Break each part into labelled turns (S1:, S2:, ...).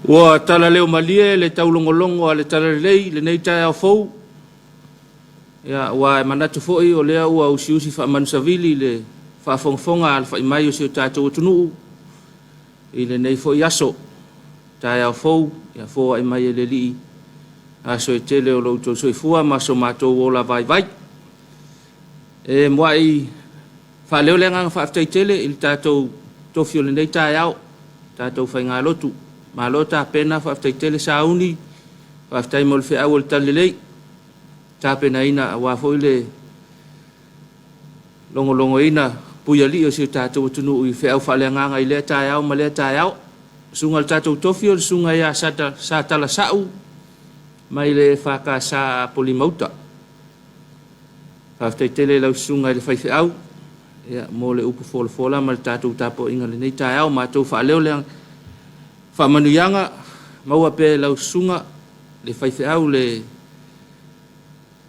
S1: Ua tala leo malie le taulongolongo le tala lei le nei tai au fou. Ia ua manatu foi o lea ua usiusi wha manusavili le wha fonga al wha imai o seo tātou atunuu. I le nei foi aso tai au fou, ia fōa imai e le lii. Aso e tele o loutou soifua ma so mātou o la vai vai. E mua i wha leo le ngang wha aftai tele i tātou tofio le nei tai au. Tātou whai ngā lotu. Ma lo ta pena fa aftai tele sauni fa aftai mol fe awol talilei ta pena ina wa foile longo ina puya li o se ta tu tunu i fe au fa le nga i le ta yao ma le ta yao sungal ta tu tofio sunga ya sa la sau mai le fa ka sa polimauta fa aftai tele la sunga le fa fe au ya mo le upu fola ma ta tu ta po inga le nei ta yao ma tu fa leo le fa manuyanga maua pe lau sunga le faife au le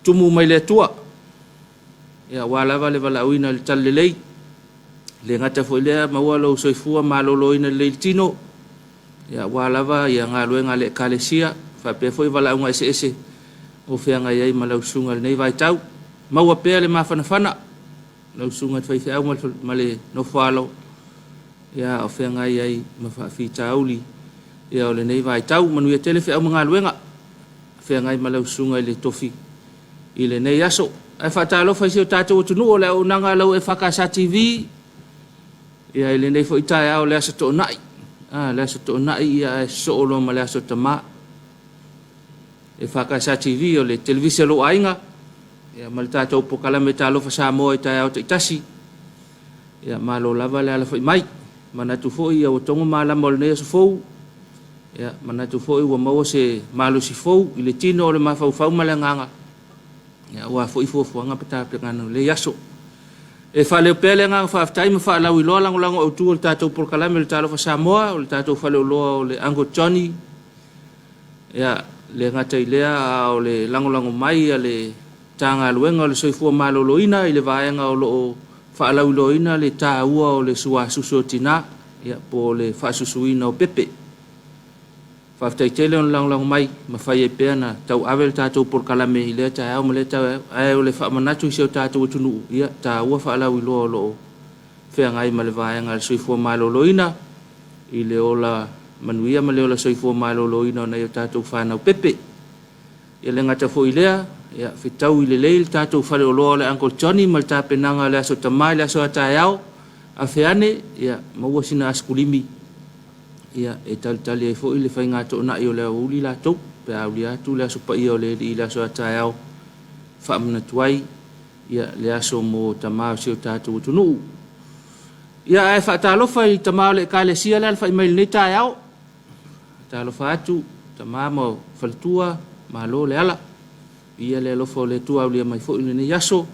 S1: tumu mai le tua ia walava le valauina le talelei le ngata foi le maua lau soifua maloloina le tino ia walava ia ngaluenga le kalesia fa pe foi valaunga ese o feanga ia ma lau sunga le nei vai tau maua pe le mafana lau sunga faife au ma le no falo ia o feanga ia ma fa fitauli ia o le nei vai tau manu ia tele fe au mga luenga fe ngai malau sunga i le tofi i le nei aso ai fatalo fa sio tatou tunu o le o nanga lau e faka sa TV ia i le nei fo itai au le aso to nai le aso to nai ia so o lo ma le aso tama e faka sa TV o le televisi lo ainga ia mal tatou po kala me talo fa sa mo itai au te tasi ia malo lava le ala fo mai mana tu fo ia o tongo mala mol nei aso fo ya manatu foi ua mau se malu si fou i le tino o le mafau malanganga ya ua foi fofuanga pata pengana le yaso e fa le pele nga fa aftai ma fa la wi lo lango o tu o tatou por kala me le talo fa Samoa o le tatou fa le lo le ango Johnny ya le ngata ilea o le lango mai le tanga luenga o le soifua maloloina i le vaenga o lo fa la wi loina le taua o le sua susotina ya po le fa susuina o pepe fa aftai tele on lang mai ma fai e pena tau avel tatou por kalame i le ta au mele ta ai o le fa manatu i se tatou tunu ia ta ua fa la wi lo fe ngai ma le vaenga le soifua maloloina i le ola manuia ma le ola soifua maloloina na tatou fa na pepe ia le ngata fo ilea ia fitau i le leil tatou fa le lo le Uncle Johnny mal ta penanga le aso tamai le aso ta au a feane ia ma ua sina askulimi ia e tali e fo ile fai ngato na i o le uli la tau pe auli atu le aso pa i o le i le aso ataiao fa amna tuai ia le aso mo tamao sio tātou tunu ia e fa talofa i tamao le kalesia le alfa i mail nei taiao talofa atu tamamo faltua malo le ala ia le lofo le tua uli mai fo ile nei aso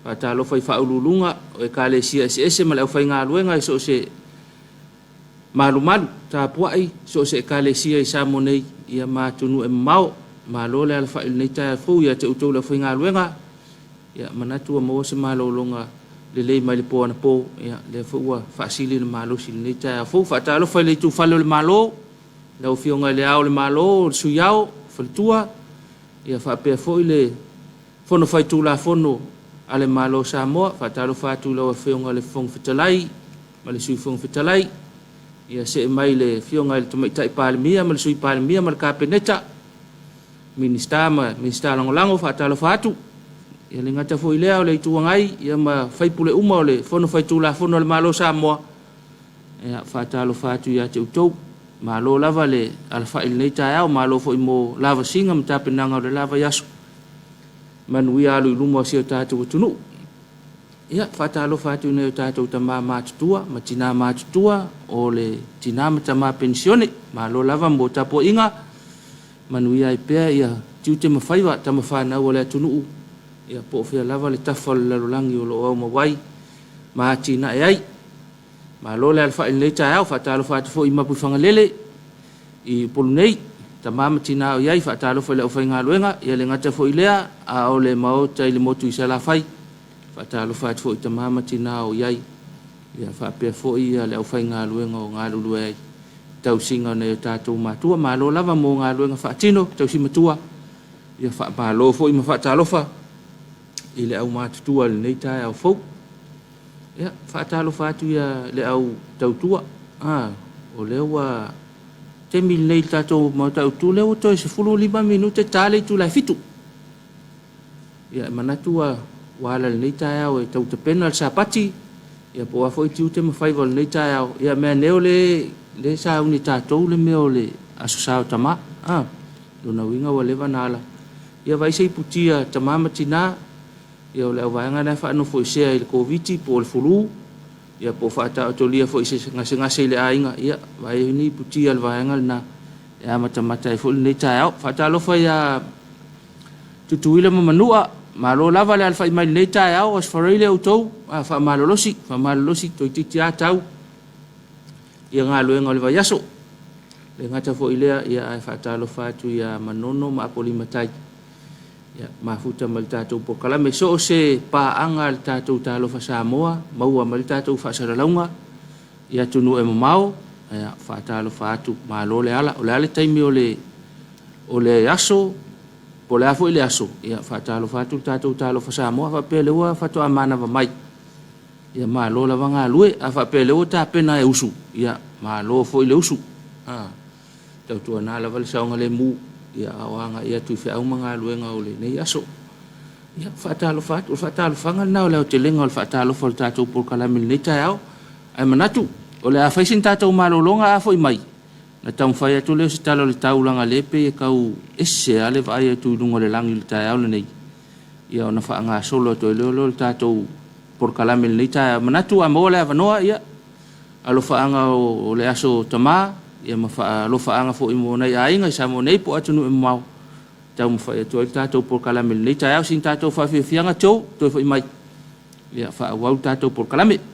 S1: fa talofa i fa ululunga o e kalesia ese ma le fai ngaluenga so se malu ta puai so se kalesia i samonei ia matunu e mau malo le alfa il nei ta fu ia te utou le finga luenga ia manatu mo se malo longa le mai le po na po ia le fu fasili le malo sil nei ta fu fa ta lo fa le tu fa le malo le fionga le au le malo su yao faltua ia fa pe fo ile fono fai tu la fono ale malo sa mo fa ta lo fa tu lo fionga le fong fitalai ma le su fong fitalai ia se mai le fionga le tomai tai palmia mal sui palmia mal kapeneta minista lango fa talo fatu ia le ngata foi lea o le tuangai ia ma fai pule uma o le fono fai tula fono le malo Samoa ia fa talo fatu ia te utou malo lava le alfa il nei tai malo foi mo lava singa mta penanga o le lava yasu manui alu lumo sia tatu tunu ia fatalo fatu ne tatou tama matutua matina matutua o le tina tama pensione malo lava mo tapo inga manuia i pea ia tiute mafaiwa tama fana o le tunu ia po fia lava le tafal la langi o lo mo wai matina ai malo le alfa le tau fatalo fatu fo ima pu fangalele i polunei tama matina o ia fatalo fo le ofainga luenga ia le ngata fo ilea a o le mau tai le motu i sala fai fatalo fat fo tamama tina o yai ia fa pe fo ia le au fai nga luenga o nga lulu ai tau singa nei tātou mātua, mālo lava mō ngā luenga whaatino, tau si matua, ia wha mālo fo i ma whaatalofa, i le au mātutua le nei tāi au fau, ia whaatalofa atu ia le au tautua, o lewa te mil nei tātou mau tautu, lewa toi se 15 minute tāle tu lai fitu, ia manatua wala le nei tāi au e tau te pena al sapati, ia po afo i tiu te mawhai wala nei tāi au, ia mea neo le sa uni tātou le meo le aso sao tama, lona winga wa lewa nala. Ia vai sei putia tama matina, ia o le au vaenga nei whaano fo i sea i le COVID po le fulu, ia po whaata o tolia fo i se ngase le ainga, ia vai ni putia le vaenga na, ia matamata i fo le nei tai au, whaata alofa ia tutuila mamanua, malo lava le alfa i mai nei tai au, as whareile au tau, wha malolosi, toi titi a tau, ia ngā luenga o le vai aso. Le ngata fo ilea ia ai whaatalo whātu ia manono ma apoli matai. Ia mafuta ma le tātou po kalame. So o se pāanga le tātou tālo wha Samoa, maua ma le tātou whaasaralaunga, ia tunu e mamao, ia whaatalo whātu ma lo le ala. O le ale taimi o le aso, po le afo i le aso. Ia whaatalo whātu le tātou tālo wha Samoa, whapele ua whatu amana wa mai. Ia maa lo la wanga lue, a whapele o tā pena e usu. Ia maa lo fo i le usu. Tau tua nā la wale saonga le mu. Ia awanga ia tui whi au mga luenga o le nei aso. Ia whaatalo whatu, whaatalo whanga nao leo te lenga o le whaatalo fo le tātou por kalamili nei tai au. Ai manatu, o le a whaisin tātou malolonga a fo i mai. Na tau mwhai atu leo si talo le taulanga lepe e kau ese ale vai atu lunga le langi le tai au le nei. Ia ona whaanga solo to leo le tātou por kalamili nei tai au. Manatu a moa le avanoa ia. Alo whaanga o le aso tama, ia alo whaanga fo i mo nei ainga, i sa mo nei po atunu e mau. Tau mwhai atu ai tātou por kalamili nei tai au, sin tātou whawhianga tau, toi fo i mai. Ia wha wau tātou por kalamili.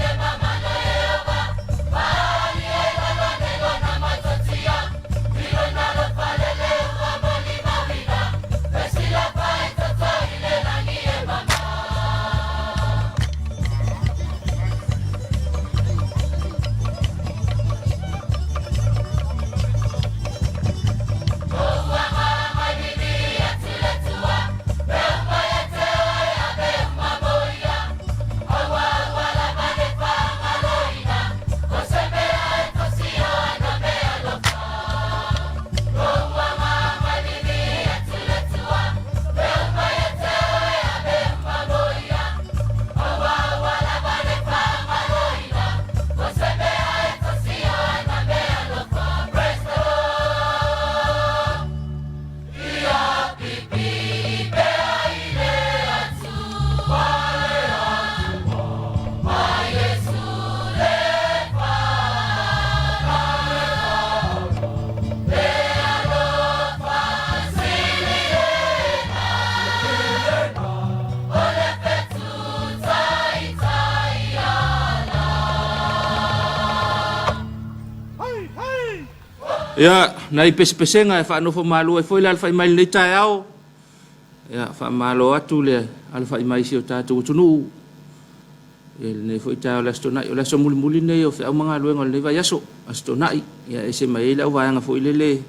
S2: Mama
S1: Ya, nai pes-pesenga e whanofo malu e foi le alfa i mai le tai au. Ya, wha malo atu le alfa i mai si o tātou tunu. E ne foi tai o le astonai, o le aso muli nei o whi au mga luenga le vai aso, astonai. Ya, e se mai le au vaianga foi le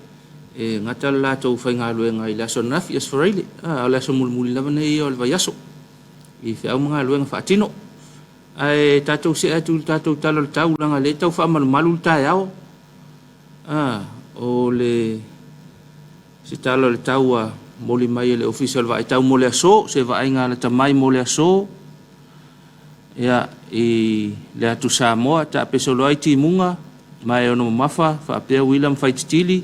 S1: e ngata lātou whai ngā luenga i le aso nafi as whareile. O le aso muli lava nei o le vai aso. I whi au mga luenga whaatino. Ai tātou se atu tātou talo le tau langa le tau wha malu le tai au. O le se talo le tau a moli mai le official vai tau mole aso se vai nga le tamai mole aso ya i le atu Samoa ta pesolo ai timunga mai ono mafa fa pe William fight stili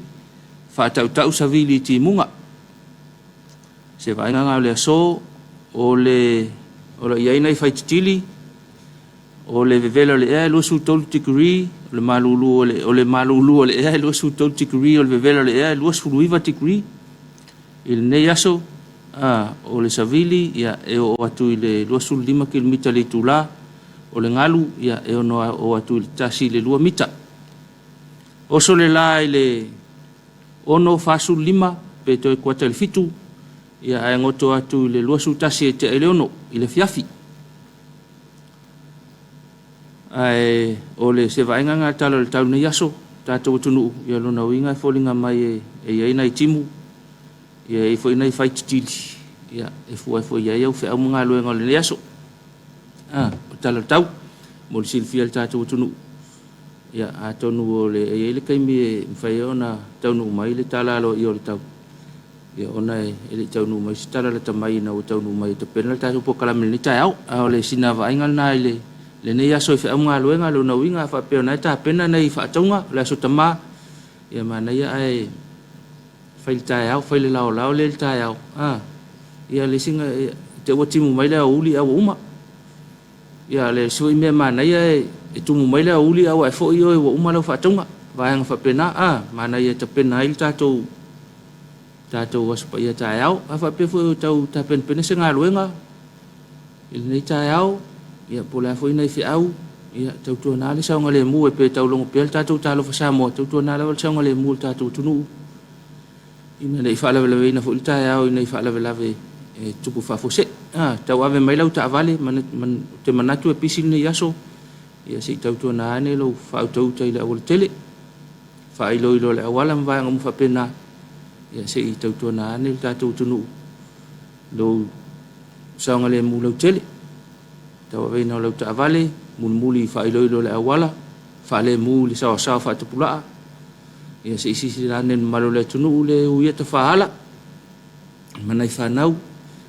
S1: fa tau savili timunga se vai nga le aso o le ia ina fight stili o le vevelo le e lo su tol tikuri le malulu o le malulu le e lo su tol tikuri o le vevelo le e lo su luiva tikuri il ne yaso o le savili ya e o atu le lo su 5 km le tula o le ngalu ya e ono o atu le tasi le 2 mita o so le lai le ono fasu 5 pe to kwata le fitu ya e ngoto atu le lo su tasi te ele ono ile fiafi ai o le se vai nga talo le tau nei aso tatou tunu ia lona winga folinga mai e ia ina timu ia e foi nei fight stili ia e foi ia eu fe au mga luenga le aso talo tau mo silfia le tatou tunu ia atonu o le e le kai mi fai ona taunu mai le talalo i o le tau ia ona e le taunu mai stala le tamai na o taunu mai te pena tatou po kala meni tai au o le sinava ingal na le nei aso fe am ngalo nga lo na winga fa pe na ta pena nei fa tonga la so tama ya mana ya ai fail tai au fail lao le tai au ya le singa te wati mu mai la uli au uma ya le so i me mana ya e tu mu mai la uli au ai fo i o uma lo fa tonga va nga fa pena mana ya te pena il tato was pa ya tai au fa pe fo tau ta pena se ngalo nga il nei tai au ia pola foi nei fi au ia tau tu na le saunga le mu e pe tau longo pel tatu talo fa samo tau tu na le saunga le mu tatu tunu ina le fa la na fo ta au ina fa la e tupu fa fo se tau ave mai lau ta vale man te manatu e pisil nei aso ia si tau tu na ne lo fa tau tai la ol tele fa ilo le wala mva ngam fa pena ia si tau tu na ne tatu tunu lo saunga le mu lo tele tau ve no lo ta vale muli fa ilo le awala fa le muli sa fa te pula ia se isi lanen malo le tunu le u ia te fa hala manai fa nau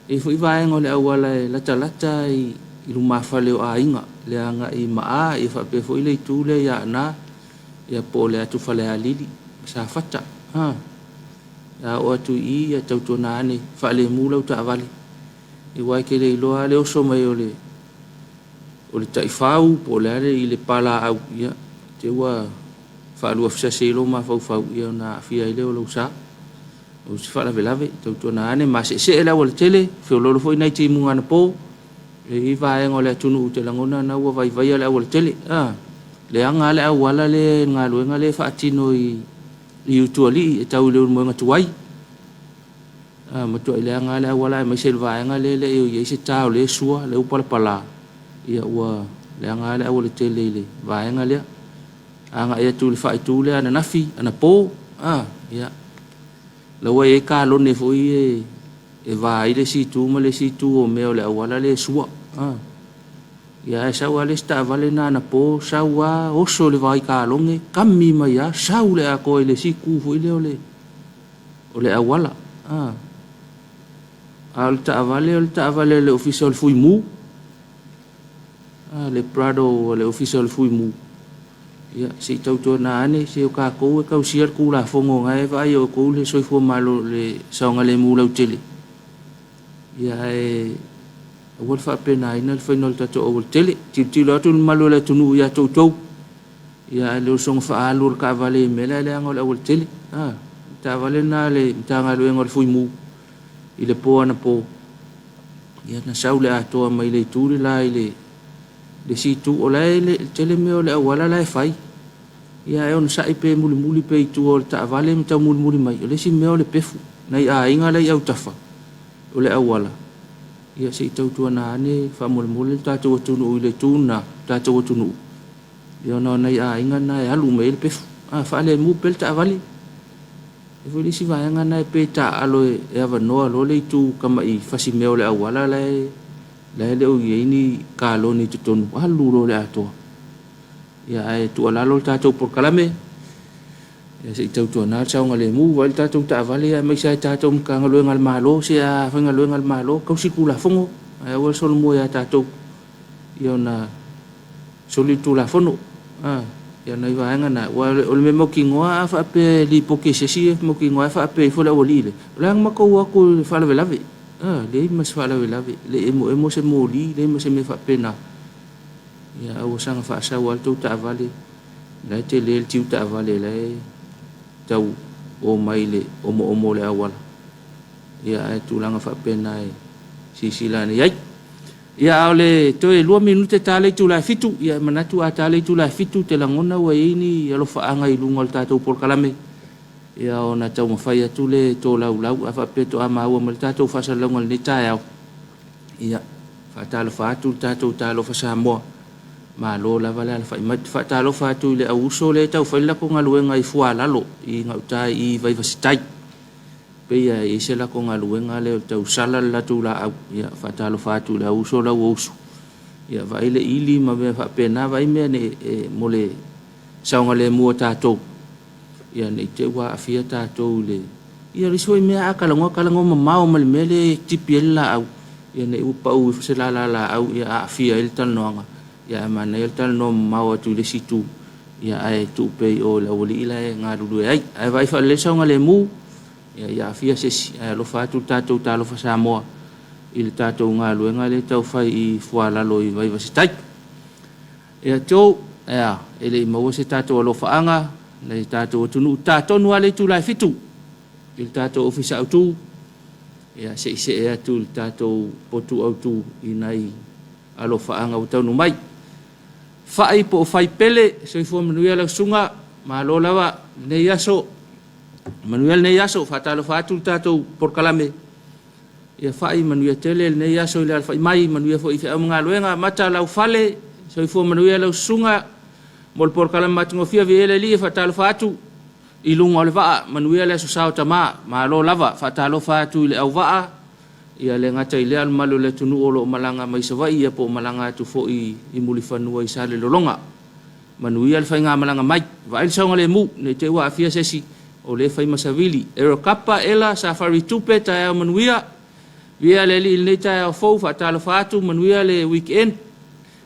S1: e foi vai ngole awala la talata i luma fa le ainga le anga i maa e fa pe foi le tu le ya na ia po le atu fa le alili sa fata ya o tu i ya tau tona ne fa le mula ta vale i wai ke le lo ale o so mai o le taifau po le ale i le pala au ia te ua whaalua fsese lo ma fau ia na fia i leo lo sa o si whala velave tau tona ane ma se e lau le tele feo lolo foi nei te munga na po le i vaenga le atunu te langona na ua vai ale au le tele le anga ale au wala le ngā luenga le whaatino i utuali e tau leo mwanga tuai matua i le anga ale au wala e mai se le vaenga le i se tau le sua le upala pala ia ua le anga le au le tele le vaenga le anga ia tu le fai tu le ana nafi ana po ia la wa e ka lo ne foi e vai le si tu ma le si tu o me le wala le sua ia sa wale sta vale na na po sa wa o so le vai ka lo nge kammi ma ya sa le a ko le si ku foi le o le wala alta vale le official fui mu le prado le official fui mu ia si tau to na ane se o ka ko e ka usia ku la fongo ngai vai o ko le soi fo malo le saunga le mu lau tele ia e o fa pena ina fa no ta to o tele ti lo tu malo le tunu ia to ia le song fa alur ka vale mela le ngol o tele ta vale na le tanga lo ngol fui mu ile po ana po ia na saule a to mai le tu la ile de si tu o le tele me o le wala la fai ia e ona sa'i pe mulimuli pe itu o le ta'avale ma tau mulimuli mai o le si mea o le pefu nai aiga lei au tafa o le auala ia se'i tautuana ane fa'amolemole le tatou atunuu i le tuna tatou atunuu ia ona nai aiga na e alu mai le pefu fa'alemu pe le ta'avale e foi lesi vaega na e pe ta'alo e avanoa lo le itu kama'i fasi mea o le auala le le o ieni kaloni totonu alu lo le atoa ia e tualalo le tatou polokalame ia se'i tautuana le saoga lemu vai le tatou ta'avale ia mai sa tatou makagaloega le malo se a faigaloega le malo kausikulafogo ae ua le solomua iā tatou ia ona soli tulafono ia nai vaega na ua o le mea maukigoa a fa'ape lipoke sesi maukigoa e fa'ape fo le aualii le o le aga makou aku le fa'alavelave leai ma se fa'alavelave le emo se moli leai ma se mea fa'apena ia aua saga fa'asau a le tou ta'avale lai te lē le tiu ta'avale lai tau o mai le omo le auala ia e tulaga fa'apena e sisila nei ai ia o le toe 2 minute tālei tulafitu ia manatu a tālei tulafitu te lagona ua ini alofa'aga i luga o le tatou polokalame ia ona taumafai atu le tolaulau a fa'apeto'a maua ma le tatou fa'asalalauga lenei taeao ia fa'atalofa atu le tatou talofa Samoa malo lava le alafa'imati fa'atalofa atu i le auso le taufai lako galuega i fualalo i gautai i vaivasitai peia i se lako galuega le o le tausala le latou la'au ia fa'atalofa atu le auso lau ousu ia vai le ili ma mea fa'apena vai mea mo le saoga lemu o tatou ia nei te ua afia tatou le ia le soi mea akalagoa mamao ma le mea le tipi ai le la'au ia nei ua pa'u i se la'au ia a'afia ai le talanoaga ia mana ia le talanoa mamao atu i le situ ia ae tu'upei o le auali'i lae galulue ai ae vai fa'alele saoga lemu ia afia sesi ae alofa atu le tatou talofa Samoa i le tatou galuega le taufai i fualalo i vaivasitai ia tou ia e le'i maua se tatou alofa'aga le tatou atunuu tatonu a le tulafitu i le tatou ofisa autū ia se'ise atu le tatou potu autū inai alofa'aga ua taunu mai fa'i po o fai pele soifua manuia lausuga malo lava nei aso manuia lenei aso fa'atalofa atu le tatou polokalame ia fa'i manuia tele lenei aso i le alfa'i mai manuia fo'i fe'au magaluega mata lau fale soifua manuia lausuga mo le polokalame matugofia viele li fa'atalofa atu i luga o le va'a manuia le aso sao tamā malo lava fa'atalofa atu i le auva'a ia le ngata i lea malu le tunu o lo malanga mai savai ia po malanga atu fo'i i muli whanua i sa le lolonga manuia le whainga malanga mai vai le saunga le mu nei te ua afia sesi o le whai masavili e ro kapa ela safari tupe tae au manuia via le li nei tae au fau fa'atalofa atu manuia le weekend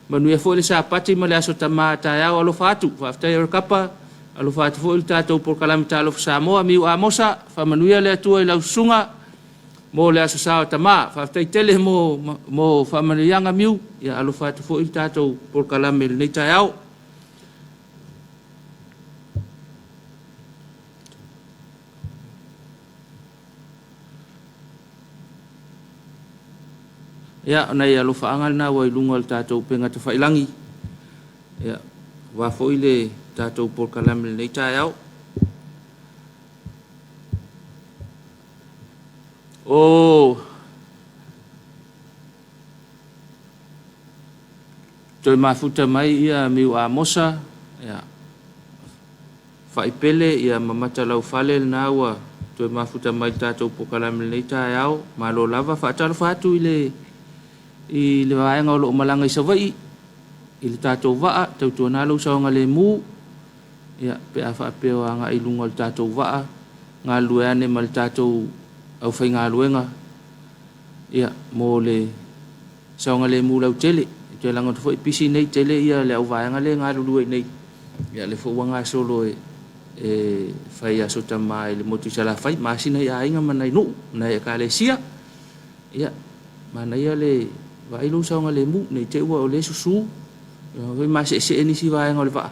S1: manuia fo'i le sa pati ma le aso tamā tae au alofa atu fa'aftai e ro kapa alofa atu fo'i le tatou polokalame talofa Samoa miu a mosa fa'amanuia le atua i lausunga mo le aso sao tamā fa'aftai tele mo fa'amanuiaga miu ia alofa atu fo'i le tatou polokalame lenei tae au ia nei alofa'aga lenā ua i luga o le tatou pegata fa'ilangi ia ua fo'i le tatou polokalame lenei tae au toe mafuta mai ia miu a mosa ia fa'ipele ia mamata lau fale lenā ua toe mafuta mai le tatou polokalame lenei tae au malo lava fa'atalofa atu i le vaenga o lo'o malanga i savai i le tatou va'a tautuana lau saoga lemu ia pe a fa'apeo anga i lunga o le tatou va'a galue ane ma le tatou au fai galuega ia mo le saoga lemu lau tele te langa to foi pisi nei tele ia le au vaenga le galulue nei ia le fo'uaga solo e fai aso tamā i le motu sala fai masina ia ainga manai nu'u na ia kalesia ia mana ia le vai lo saoga lemu nei te ua o le susu ia mase'ese'e nisi vaenga o le va'a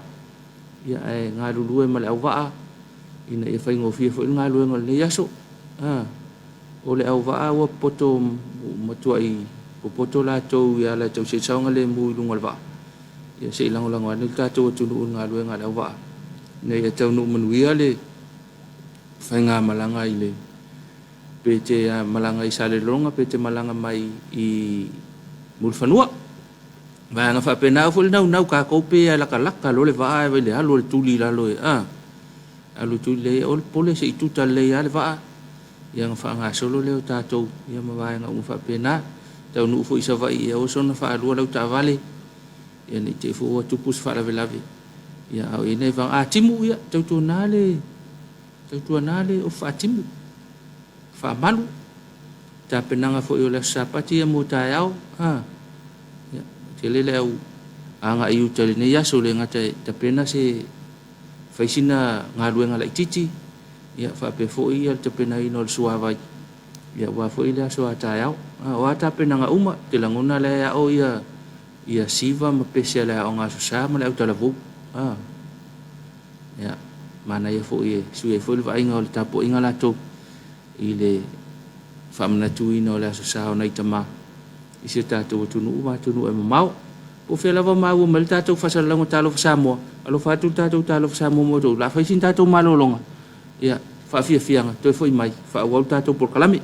S1: ia e galulue ma le au va'a ina ia faigofia fo'i le galuega o lenei aso o le au va'a ua poto matua'i poto latou ia latou se saoga lemu i luga o le va'a ia se'i lagolago ane le tatou atunuu le galuega a le au va'a nei tau no manuia le whainga malanga i le pe te malanga i sale longa pe te malanga mai i mulfanua va nga fa pena fo nau ka ko pe ala ka laka lo le va le halo le tuli la lo alu tuli le ol pole se tu ta le ale va yang fa nga solo le tatou ia ma va nga fa pena tau nu fo isa va i o sona fa lo le ta vale ia ni te fo tu pus fa la velave ia au ine va timu ia tau nale o fa timu fa malu ta penanga fo yo le sapati mo ta yao ya te le au anga iu tele ne ya so le ngata ta pena se faisina ngalu ngala titi ya fa pe fo ia te pena ino suava ya wa fo ile so ta yao wa ta penanga uma te langona le ya o ia siva ma pese le o nga so sa ma le ta la vu ya mana ia fo ia su ia fo le va inga le tapo inga la to ile famna tuino le sa ona itama isi tatu tunu e mau o fe lava mau mal tatu fa sa lango talo fa mo alo fa tu tatu talo fa mo mo la fa sin tatu malolonga ya fa fia fianga to foi mai fa wa tatu por kalami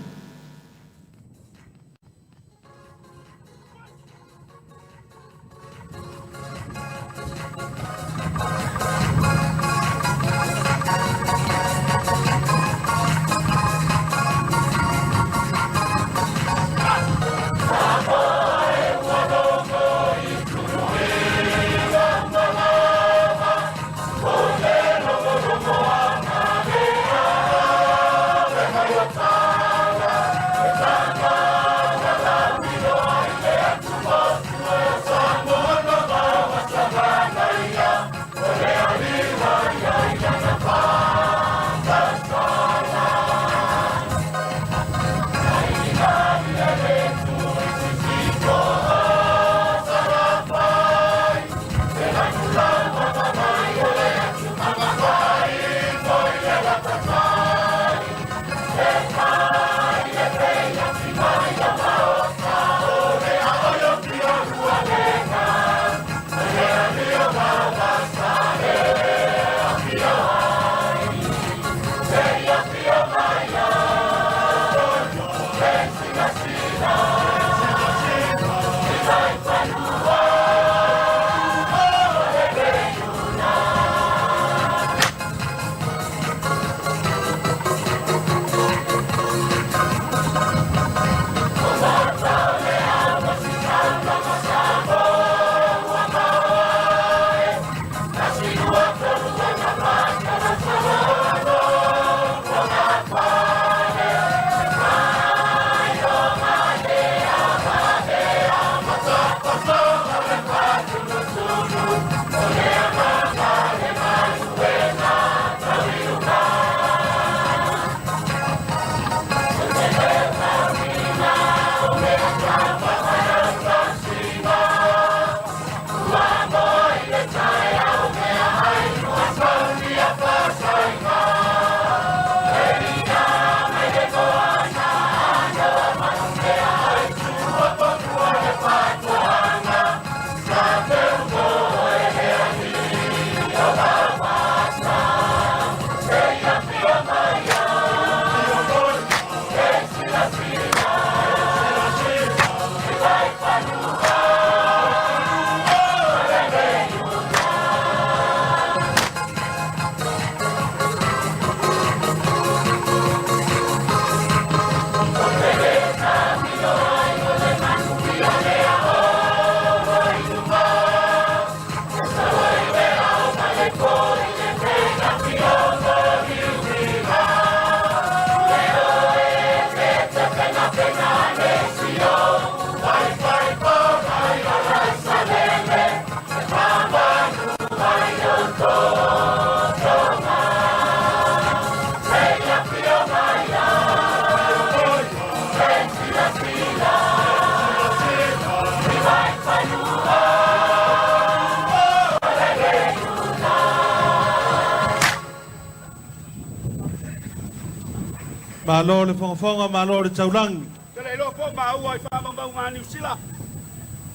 S2: Malo le fonga malo le taulang.
S3: Tele lo po ma ua fa ma ma New Zealand.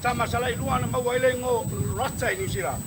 S3: Tama sala ilua na ma wa ile ngo rata New Zealand.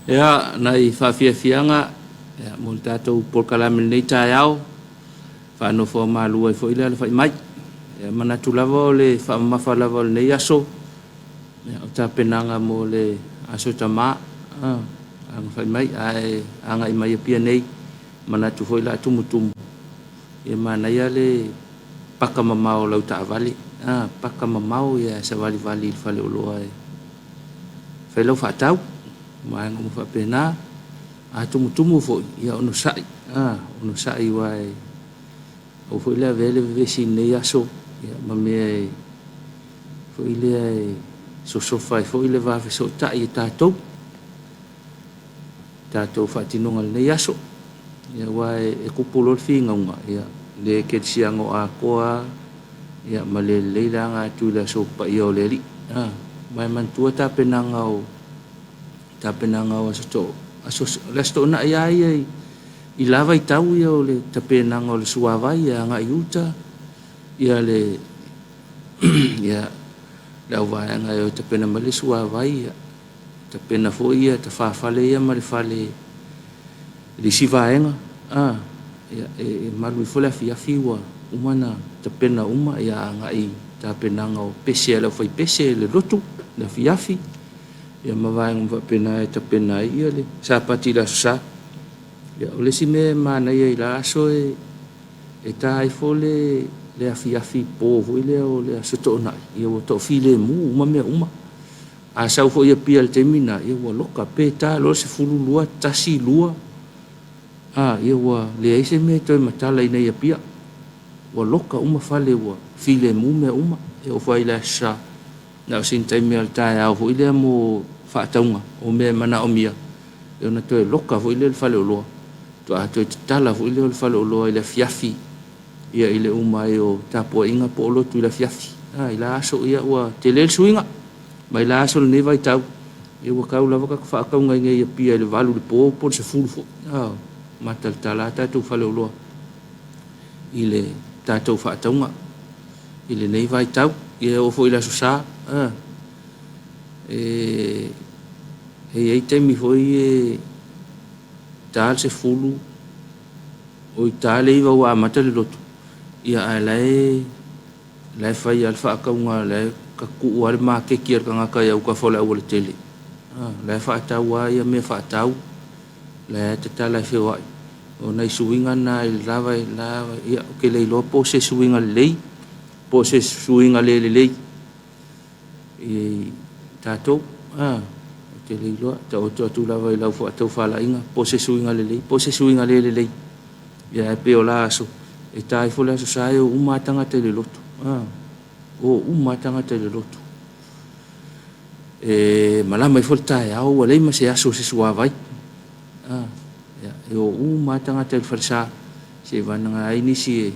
S1: Ya, nai whawhiawhianga, mo tātou polkalame nei tai au, whano wha mālua i fo ila le whai mai. Manatu lava o le whaamafa lava o le nei aso, o tāpenanga mo le aso tamā, ang whai mai, anga i mai a pia nei, manatu fo ila tumutumu. E manaya le paka mamao lau ta avali, paka mamao ia sa vali vali il whale oloa e. Whai lau whaatau, mai ngā mwha pēnā, tumutumu fo ia ono sai wai, o fo ila vele vesi nei aso, ia mamea e, fo ila e, so sofa e fo ila vafe so tai e tātou whaatinonga nei aso, ia wai e kupolo le whingaunga, ia le ketisiango a koa, ia ma le leilanga tuila so pa ia o le li, mai mantua tāpenanga o aso lesto na ia i lava i tau ia o le tāpenanga o le suawai ia ngā iuta, ia le ia le au vaenga o tāpena ma le suawai ia, tāpena fo ia ta whawhale ia ma le whale le si vaenga, ia e malu i fole afi ua umana tāpena uma ia ngā i tāpenanga o pese ala whai pese le rotu, le afi ia mawaiang whapena e tāpena ia le sāpati la sa ia o le si me mana ia i la aso e tāi fo le afi po hui le o le aso tō nai ia o tō while mu uma mea uma a sau fo ia pia le temina ia ua loka pe tā lo se fulu lua tasi lua ia ua le eise me toi matala ina ia pia ua loka uma fale ua while mu mea uma ia o whai la sa na o sintai mea le tāi au hui le mo whaataunga o mea mana o mia e ona toi loka hui le whale o loa to a toi tala hui le whale o loa i le fiafi ia i le uma e o tāpua inga po o lotu i le fiafi i la aso ia ua te lel suinga mai la aso le newa i tau ia ua kau lava ka whaakaunga inga ia pia i le valu le po po se fulu fo mata le tala tātou whale o loa i le tātou whaataunga i le newa i tau ia o fo i la so sa ei taimi foi tal se fulu o tale iwa wa mata le lotu ia lai fai alfa kaunga lai ka ku wal ma ke kier ka ngaka ia ka fola o le tele lai fa ta wa ia me fa tau lai te tala fe wa o nei suinga na il lava ia ke le lo po se suinga le po se suinga le e tato te le lo ta o tu lava i lau fo tau fala inga po se suinga le ia pe o la so e tai fo la so sai o uma tanga te le loto o uma tanga te le loto e malama i fo tai au le ma se aso se sua vai ia e o uma tanga te farsa se vananga ai ni si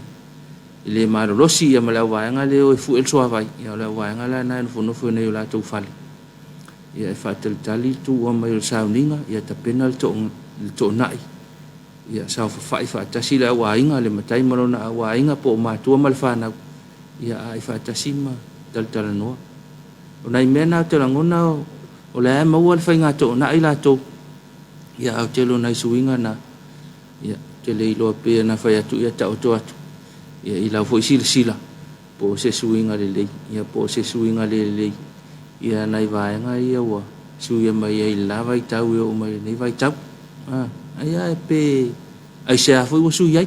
S1: le marolosi ia mala waanga le o fu el sua vai ia la waanga la na fo no fo nei la tu fali ia fatel tali tu o mai sauninga ia ta penal to nai ia sa fa fa tasi la wa inga le matai marona wa inga po ma tua mal fa na ia ai fa tasi ma tal no ona mena te langona o le ma wal fa nga to na ila to ia au te lo na suinga na ia te le lo pe na fa ya tu ia ta o to atu ia ila fo sila po se suinga le ia po se suinga le ia nai vai nga ia wa suia mai ai la vai tau o mai nei vai tau ai ai pe ai se a foi o suia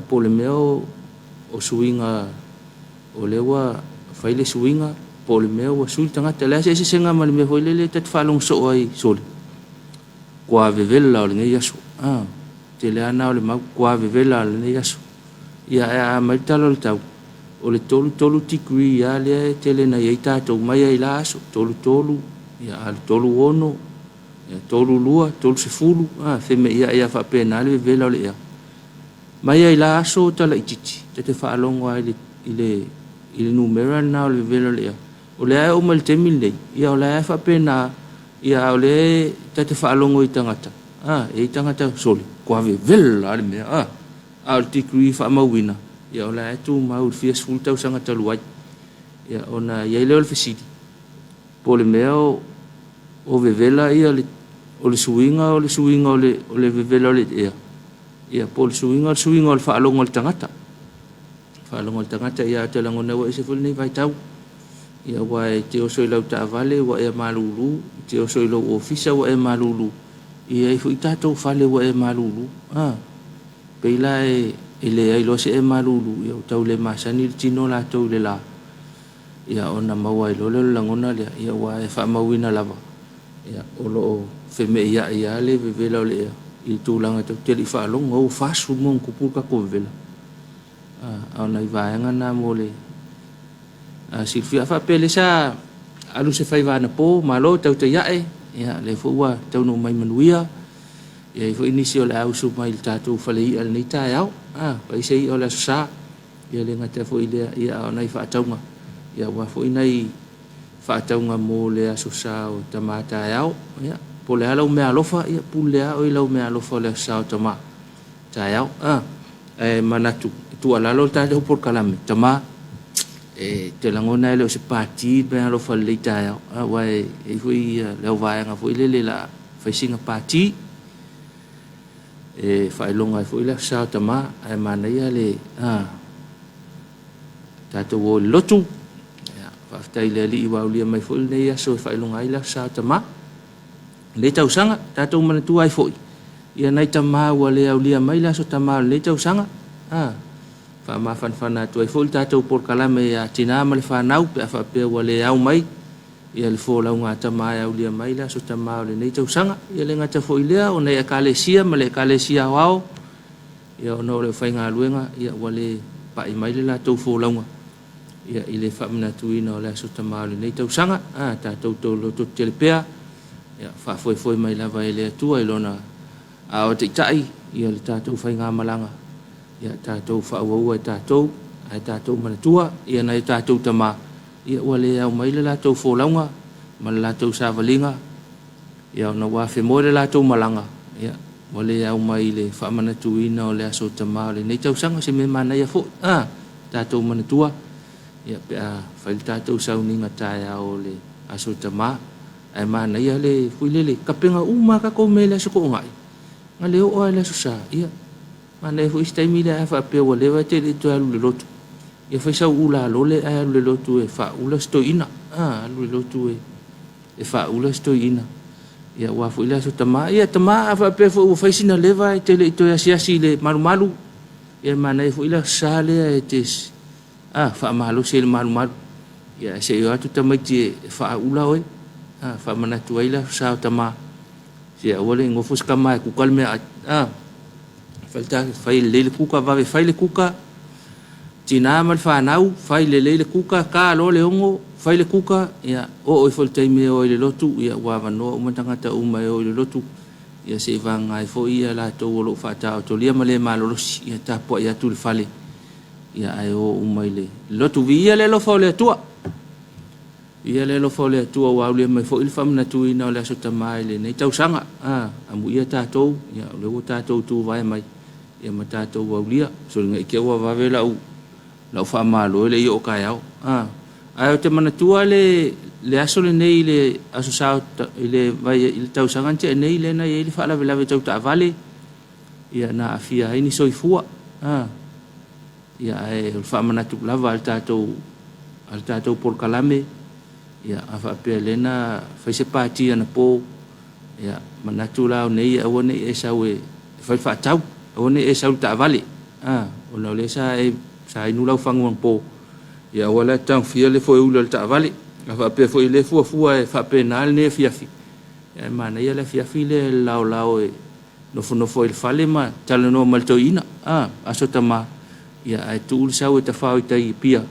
S1: po le meo o suinga o lewa fai le suinga po le meo o sui tanga te le se senga ma le me foi le te falong so ai sol kwa vevela o le ngai aso te le ana o le mau kwa vevela o le ngai aso ia a mai talo le tau o le tolu tikui ia le tele na ia tātou mai ai la aso tolu ia al tolu ono ia tolu lua tolu sefulu feme ia fa pena le vela o le ia mai ai la aso tala ititi te whaalongo ai ile numera na o le vela o le ia o le ai o mal temil nei ia o le ai fa pena ia o le te whaalongo i tangata e tangata soli kwa vela le mea al tikui fa mawina ia ola tu mau fias full tau sanga taluai ia ona ia le fesidi pole meo o vevela ia o le suinga o le vevela o le ia pole suinga o fa alongo le tangata ia te langona wa se ful nei vai tau ia wa te o soi lau ta vale wa e malulu te o soi lau ofisa wa e malulu ia i fu tato fale wa e malulu peila ile ai lo se e malulu ia tau le masani tino la tau le la ia ona maua lo le langona le ia wa e fa mawina lava ia o lo feme ia le vevela le i tu langa tau te li fa long o fa su mon ku pu ka ko vela ona i va nga mo le Silvia fa pele sa alu se fai va na po malo tau te ia le fo wa tau no mai manuia ia fo inisio la au su mai tatu fale al nei ta yao pai sei o la sa ia le ngata fo ile ia ona i fa taunga ia wa fo inai fa taunga mo le aso sa o tamata yao ia po le alo me alofa ia pu le o ilo me alofa le sa o tama ta yao manatu tu ala lo ta do por kalame tama te langona le se parti be alofa le ta yao wa e fo le va nga fo ile le la fa singa parti fai longa fo ila sa tama ai mana ia le tato wo lotu ya fa tai le li wa uli mai fo le ia so fai longa ila sa tama le tau sanga tato mana tu ai fo ia nai tama wa le uli mai la so tama le tau sanga fa ma fan tu ai fo tato por kalame ya tina mal fa nau pe fa pe wa le au mai ia le fo la nga tama ya uli mai la so tama le nei tau sanga ia le ngata fo ilea o nei kalesia ma le kalesia wao ia no le fai nga luenga ia wale pa i mai le la tau fo la nga ia ile fa mna tu ina le so tama le nei tau sanga ta tau to lo to te pea ia fa foi mai la vai le tu ai lona a o te tai ia le ta tau fai nga malanga ia ta tau fa wa ta tau ai ta tau mana tua ia nei ta tau tama ia wale au mai le la tau fo launga ma la tau sa valinga ia na wa fe mo le la tau malanga ia wale au mai le fa mana tuina o le aso tama le nei tau sanga se me mana ia fo ta tau mana tua ia pe fa ta tau sa uninga ta ia o le aso tama ai mana ia le fuilele kapenga uma ka ko mele so ko ngai ngale o le so sa ia mana fu istai mi le fa pe wale wa te le to alu le lotu ia fa sa ula lo le alu le lotu e fa ula sto ina alu le lotu e fa ula sto ina ia wa fu ila so tama ia tama fa pe fu fa sina leva te le to ya si le malu ia mana fu ila sa le e tes fa malu se le malu ia se yo atu tama ti fa ula oi fa mana tu ila sa tama se wale ngofus kama ku kalme falta fai le kuka va fai le kuka tina mal fa nau fai le kuka ka lo le ongo fai le kuka ia o falta me o le lotu ia wa va no mo tanga ta uma o le lotu ia se vanga fo ia la to lo fa ta to lia male malo ia ta po ia tu fale ia ai o uma le lotu via le lo fa le tua ia le lo fo le tua wa le mai fo il fam na tu ina le so tamai le nei tau sanga amu ia tatou ia le o tatou tu vai mai ia ma tatou wa lia so ngai ke wa va vela u la fa malo le yo ka yao ai te mana tua le aso le nei le aso sa le vai il tau sanga te nei le na ile fa la vela ve tau ta vale ia na afia ini so ifua ia e fa mana tu lava al tatou por kalame ia afa pelena fa se pati ana po ia manatu lao nei awone e sawe fa tau awone e sau ta vale o no le sa inu lau fangu po ia wala tang fia le fo ula ta vale afa pe fo ile fu e fa penal ne fiafi ia mana ia le fiafi le lao e no fo il fale ma talo no maltoina asotama ia ai tu sawe ta fa tai pia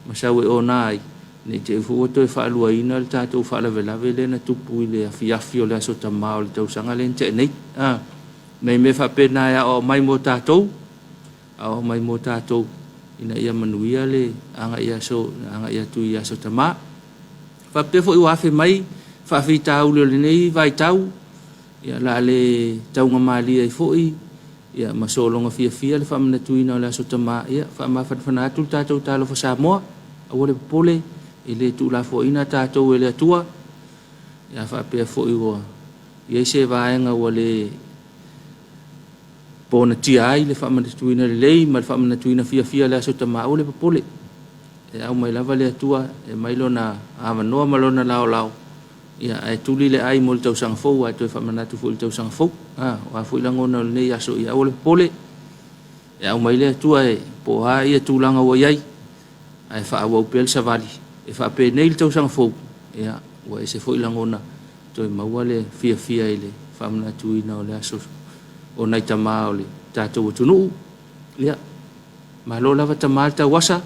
S1: ma sawe onai ne te fu to fa lua ina le tatou fa la vela vele na tupu ile afi o le aso tama o le tau sanga le te nei nei me fa pena ya o mai mo tatou ina ia manuia le anga ia tu ia so tama fa pe fo wa fe mai fa fi tau le nei vai tau ia la le tau ngamali ai fo ia masolonga fia le fa mena tu ina le aso tama ia fa ma fa na tu tatou talo fa sa mo o le pole ile tu la fo ina tatou ele tua ia fa pe fo iwa ia se vaenga wale pona tia ile fa mana tu ina le ma fa mana tu ina fia le aso tama o le pole e au mai lava le tua e mai lona ava no malona lao ia ai tu le ai mo tau sang fo ai tu fa mana tu fo tau sang fo wa fo langona le aso ia o le pole e au mai le tua e po ha ia tu langa wo yai ai fa wa pel savali e fa pe nei tau sang fo ia wa se fo langona to mawale fia ile fa mana tu ina o le aso o nai tama o le tatou tunu ia malo lava tama ta wasa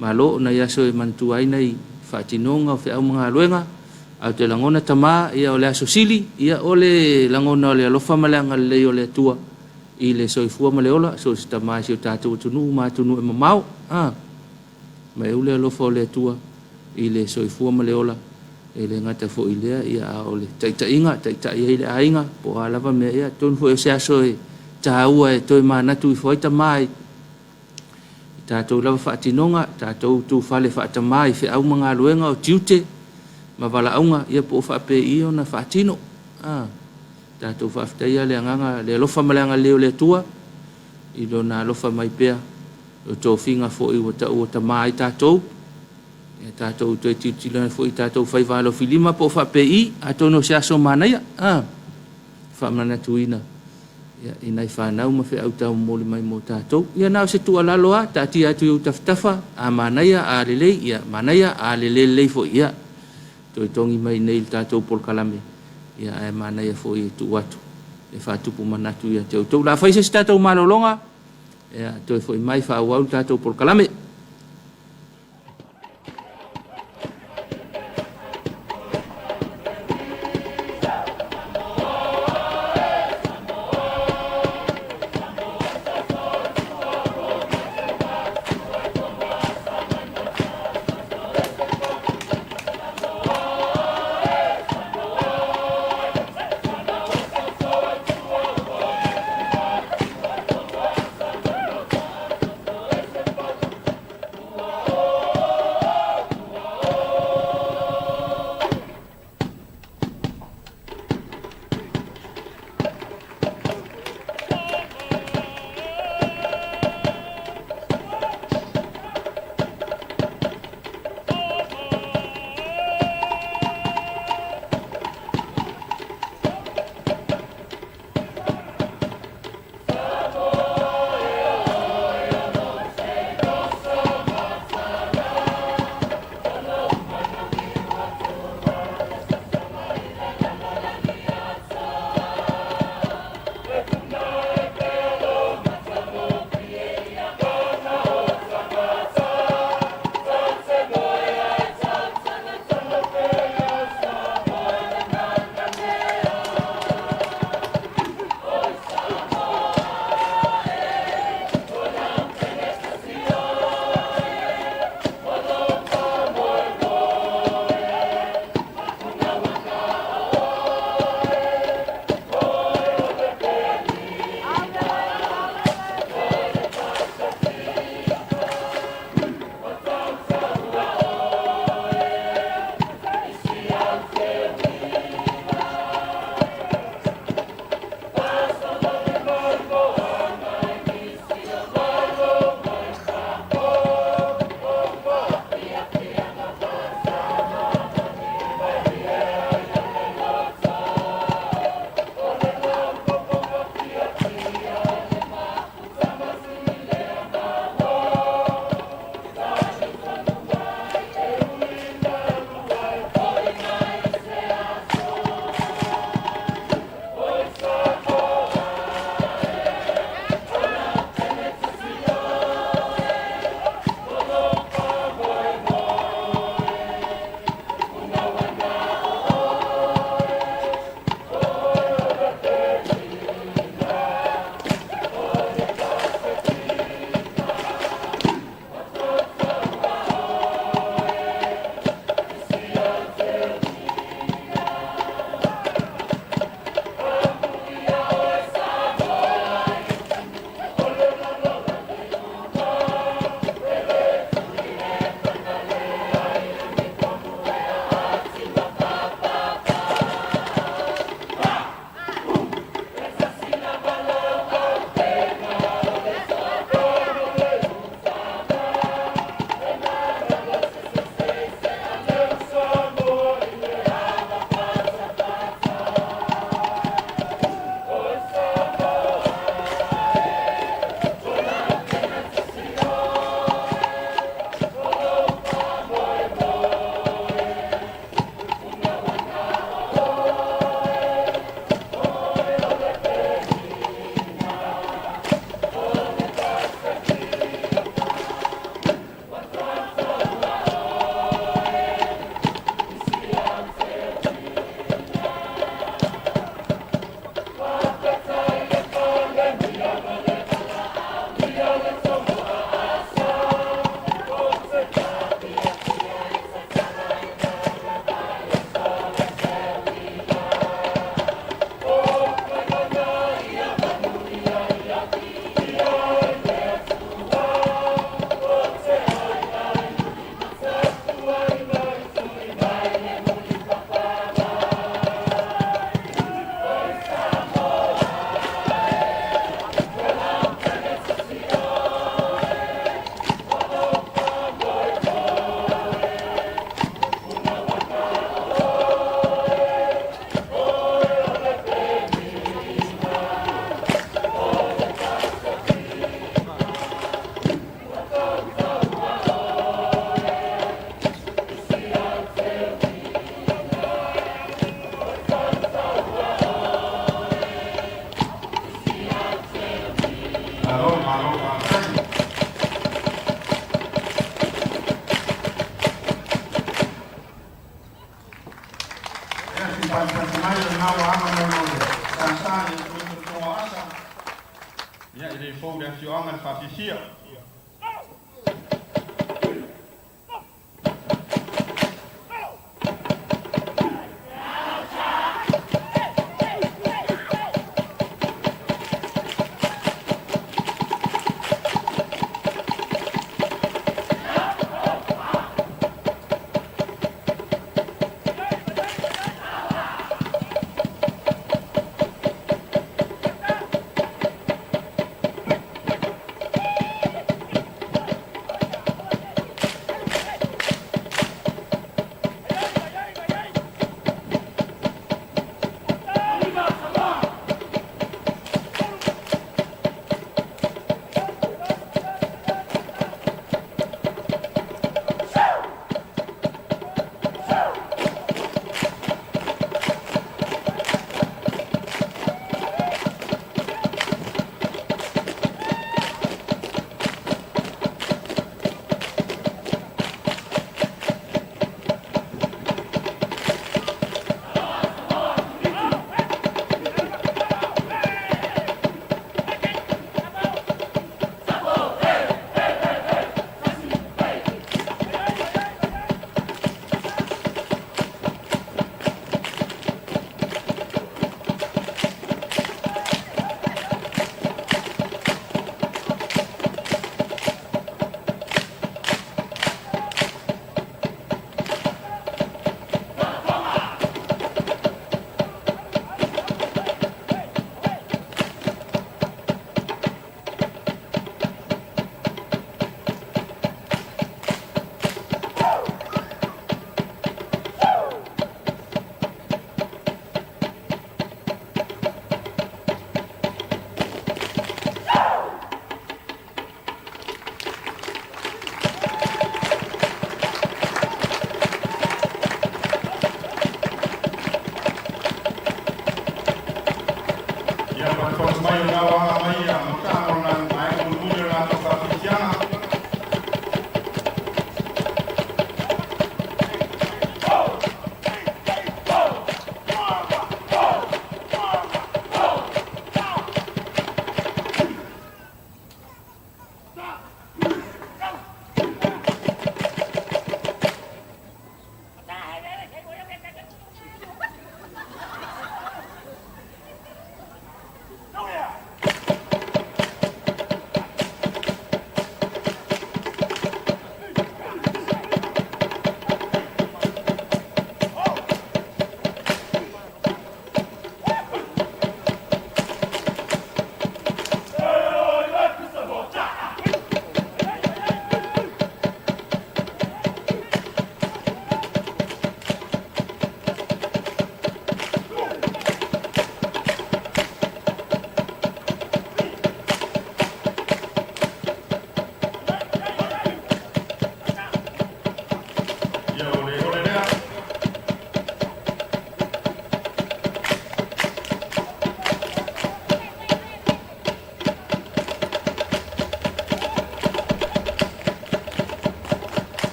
S1: malo na ia so mantu ai nei fa tinonga fe au mga luenga au te langona tama ia o le aso sili ia o le langona o le alofa malanga le o le tua i le soifua ma le ola so si tama si o tatou tunu ma tunu e mamau ma e ule alofa o le tua i le soifua ma le ola e le ngata fo i lea ia o le taitainga i le ainga po alava mea ia tonu fo e se aso e taua e toi manatu i foita mai tatou lava whaatinonga tatou tu fale whaatamai fe au mga luenga o tiute ma wala aunga ia po whaape i ona whaatino tatou whaaftaia le anganga le alofa maleanga leo le tua i lo na alofa mai pea o tō whinga fo i o tamai tatou tatou to titila fo tatou fai valo filima po fa pi atono se aso manaia fa mana tuina ya inai fa na uma fe auta mo le mai mo tatou ia na se tu ala loa tati atu u taftafa a manaia a lele ia manaia a lele fo ia to tongi mai nei tatou por kalame ia e manaia fo i tu watu e fa tu pu manatu ia to la fa se tatou malolonga ia to fo mai fa wa tatou por kalame
S4: mai na wa ma no sa sa ni ko asa ya ile fo de fi anga fa fi fia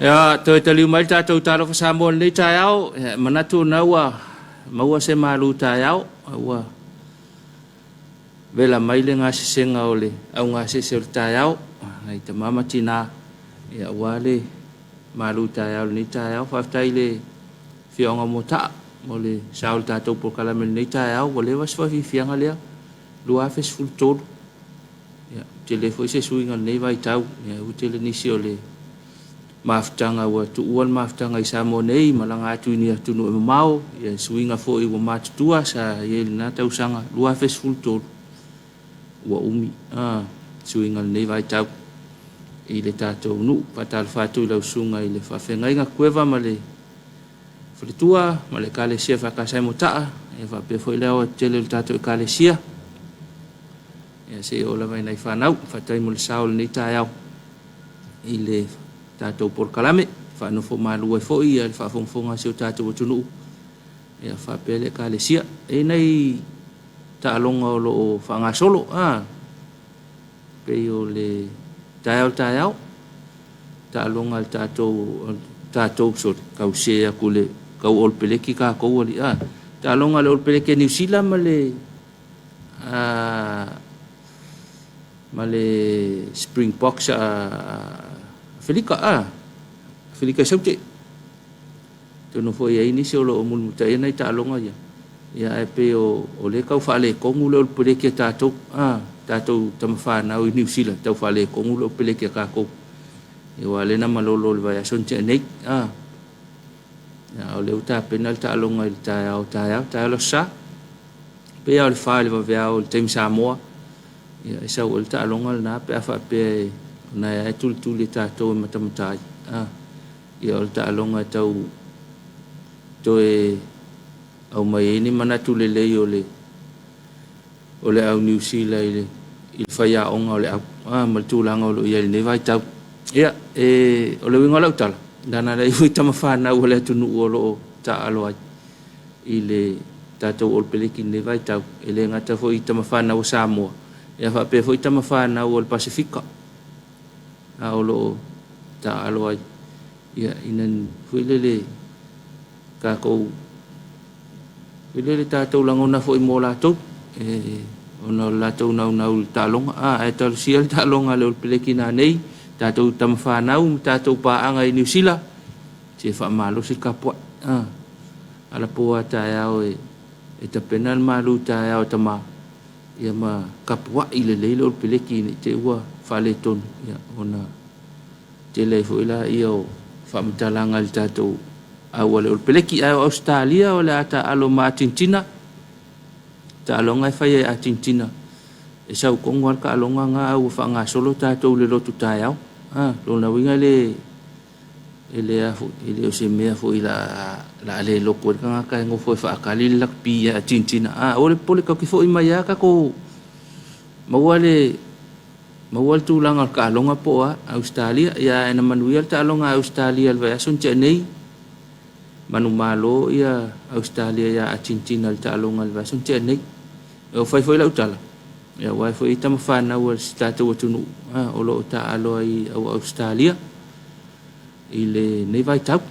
S1: Ya, toi taliu mai tātou tāra whasamua nei tai au, manatu na ua, maua se malu tai au, ua. Vela mai le ngā sisenga o le, au ngā sise o le tai au, nei te mama tina, ia ua le, malu tai au nei tai au, whaftai le whionga mo ta, mo le saul tātou po kalamel nei tai au, wa le waswafi whianga lea, lua fes ful tolu. Ia, te le fo se suinga nei vai tau, ia, ute le nisi o le, maftanga wa tu uan maftanga i Samoa nei malanga atu ni atunu e mamao ia suinga fo i wa matutua sa ia na tausanga lua fes full tol wa umi suinga nei vai tau i le tatou nu patal fatu i lau sunga i le whawhenga inga kueva ma le Whalitua, ma le kalesia whakasai mo taa, e whape fo i leo tele le tātou kalesia. Ia se o la mai nei whanau, whatai mo le saol ni tai au. I le tātou porkalame, whanofo mālua i fo i, le whafongfonga se o tātou atunu. Ia whape le kalesia, e nei ta alonga o lo o whangasolo, pei o le tai au, ta alonga le tātou so kau sea kule kau olpeleki ka kou ali ta alonga le olpeleki New Zealand ma le Springboks Felika saute tono foi ai ni se o lo mul mutai nei ta alonga ia e pe o le kau fale kongu le olpeleki tātou tamawhana o New Zealand tau fale kongu le olpeleki ka kou e wale na malolo le vai ason te nei o le uta penal ta alonga il ta lo sa pe o le file va vea o le tem Samoa e sa o le ta alonga na pe afa pe na e tul le ta to matamatai e o le ta alonga tau to e au mai ni mana tu le o le au New Zealand il faya onga o le mal tu langa o le ia ne vai tau ia o le winga lautala dana le ui tamawhana ua le atunu o lo ta alo ai i le tātou olpeleki ne vai tau e le ngata fo i tamawhana o Samoa ia whape fo i tamawhana o le Pasifika a o lo ta alo ai ia inan fo i le kakou i le tātou langona fo i mō lātou ona lātou nau ta alonga e talu sia le ta alonga le olpeleki na nei tātou tamawhanau, tātou paanga i New Zealand. Se whamalo se kapua. Ala poa tae au e tapena malu tae au tama. Ia ma kapua i le leilo o peleki ni te ua whale tonu. Ia ona te leifo ila ia o whamitalanga li tātou au ale o peleki au Australia o le ata alo ma Argentina. Ta alonga e whai e Argentina. E sau konguar ka alonga nga au whanga solo tātou le lotu tai au. Lona winga ele o se mea fo i la le loko e kanga ka ngo fo e whaakali le lakpi a Argentina. Ole pole kau ki fo i mai aka ko maua le tūlanga ka alonga po Australia. Ia ena manuia ta alonga Australia le vai ason tia nei. Manu malo ia Australia ia Argentina le ta alonga le vai ason tia nei. E o fai fo i la utala. Ia wai fo i tamawhana ua si tātou atunu o lo ta alo ai au Australia i le nei vai tau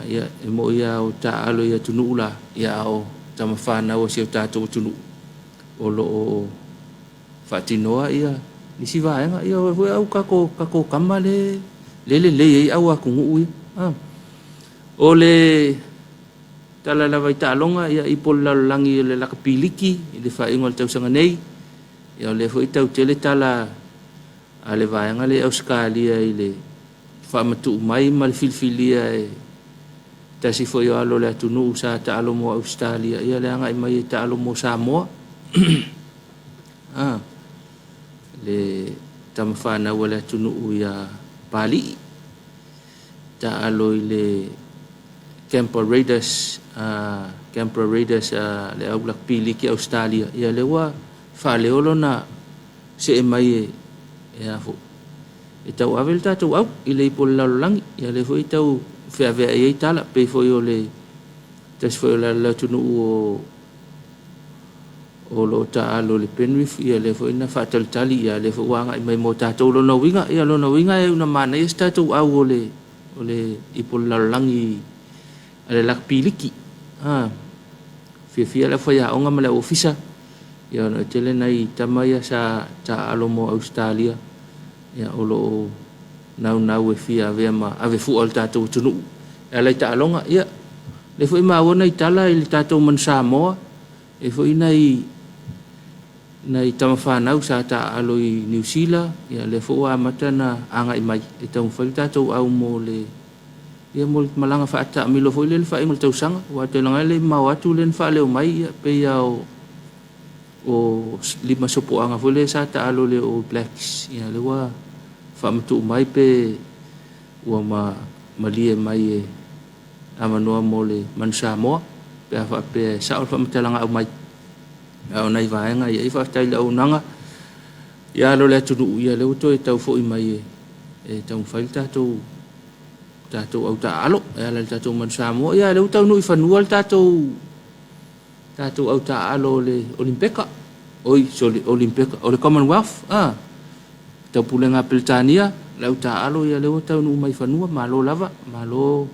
S1: ia e mo ia o ta alo ia tunu ula ia o tamawhana ua si o tātou atunu o lo whatinoa ia nisi vaenga ia wai au kako kama le ei au akungu ui o le tala la vai ta longa ia ipol la langi le lakapiliki le fa ingol tau sanga nei ia le foi tau tele tala ale vai ngale Australia ile fa matu mai mal filfilia e tasi foi alo le atunu sa ta alo mo Australia ia le ngai mai ta alo mo Samoa le tamfana wala atunu ia Bali ta alo ile Camper Raiders le au lak pili ki Australia ia le wa fa le olo na se mai e afo e tau avel tatu au ile ipol la langi ia le foi tau fe ave ai tala pe foi o le tes foi la tunu o lo ta alo le Penrith ia le foi na fa tal tali ia le foi wanga mai mo tatu lo no winga ia lo no winga e una mana ia tatu au o le ipol la langi ale lak piliki fia la foi a onga mala ofisa ia no tele nai tamaya sa ta alomo Australia ia olo nau e fia ave ma ave fu al tatu tunu ala ta alonga ia le foi ma wona itala il tatu man Samoa e foi nai tamawhanau sa ta alo i New Zealand ia le foi a matana anga i mai e tau foi tatu au mo le ia mo malanga fa ata milo foi le fa ingol tau sanga wa te langa le ma watu len fa le mai pe ia o lima sopo anga foi le sa ta alo le o Blacks ia le wa fa mtu mai pe wa malie mai amanua mo le mansa mo pe fa pe sa fa mtalanga au mai au nei vaenga ia fa tai au nanga ia lo le tunu ia le to tau fo i mai e tau falta to tato au ta alo ia le tato mansa mo ia le tau no i fanua tato au ta alo le olimpeka oi so le olimpeka o le commonwealth tau pulenga Britania lau ta alo ia le tau no mai fanua malo lava malo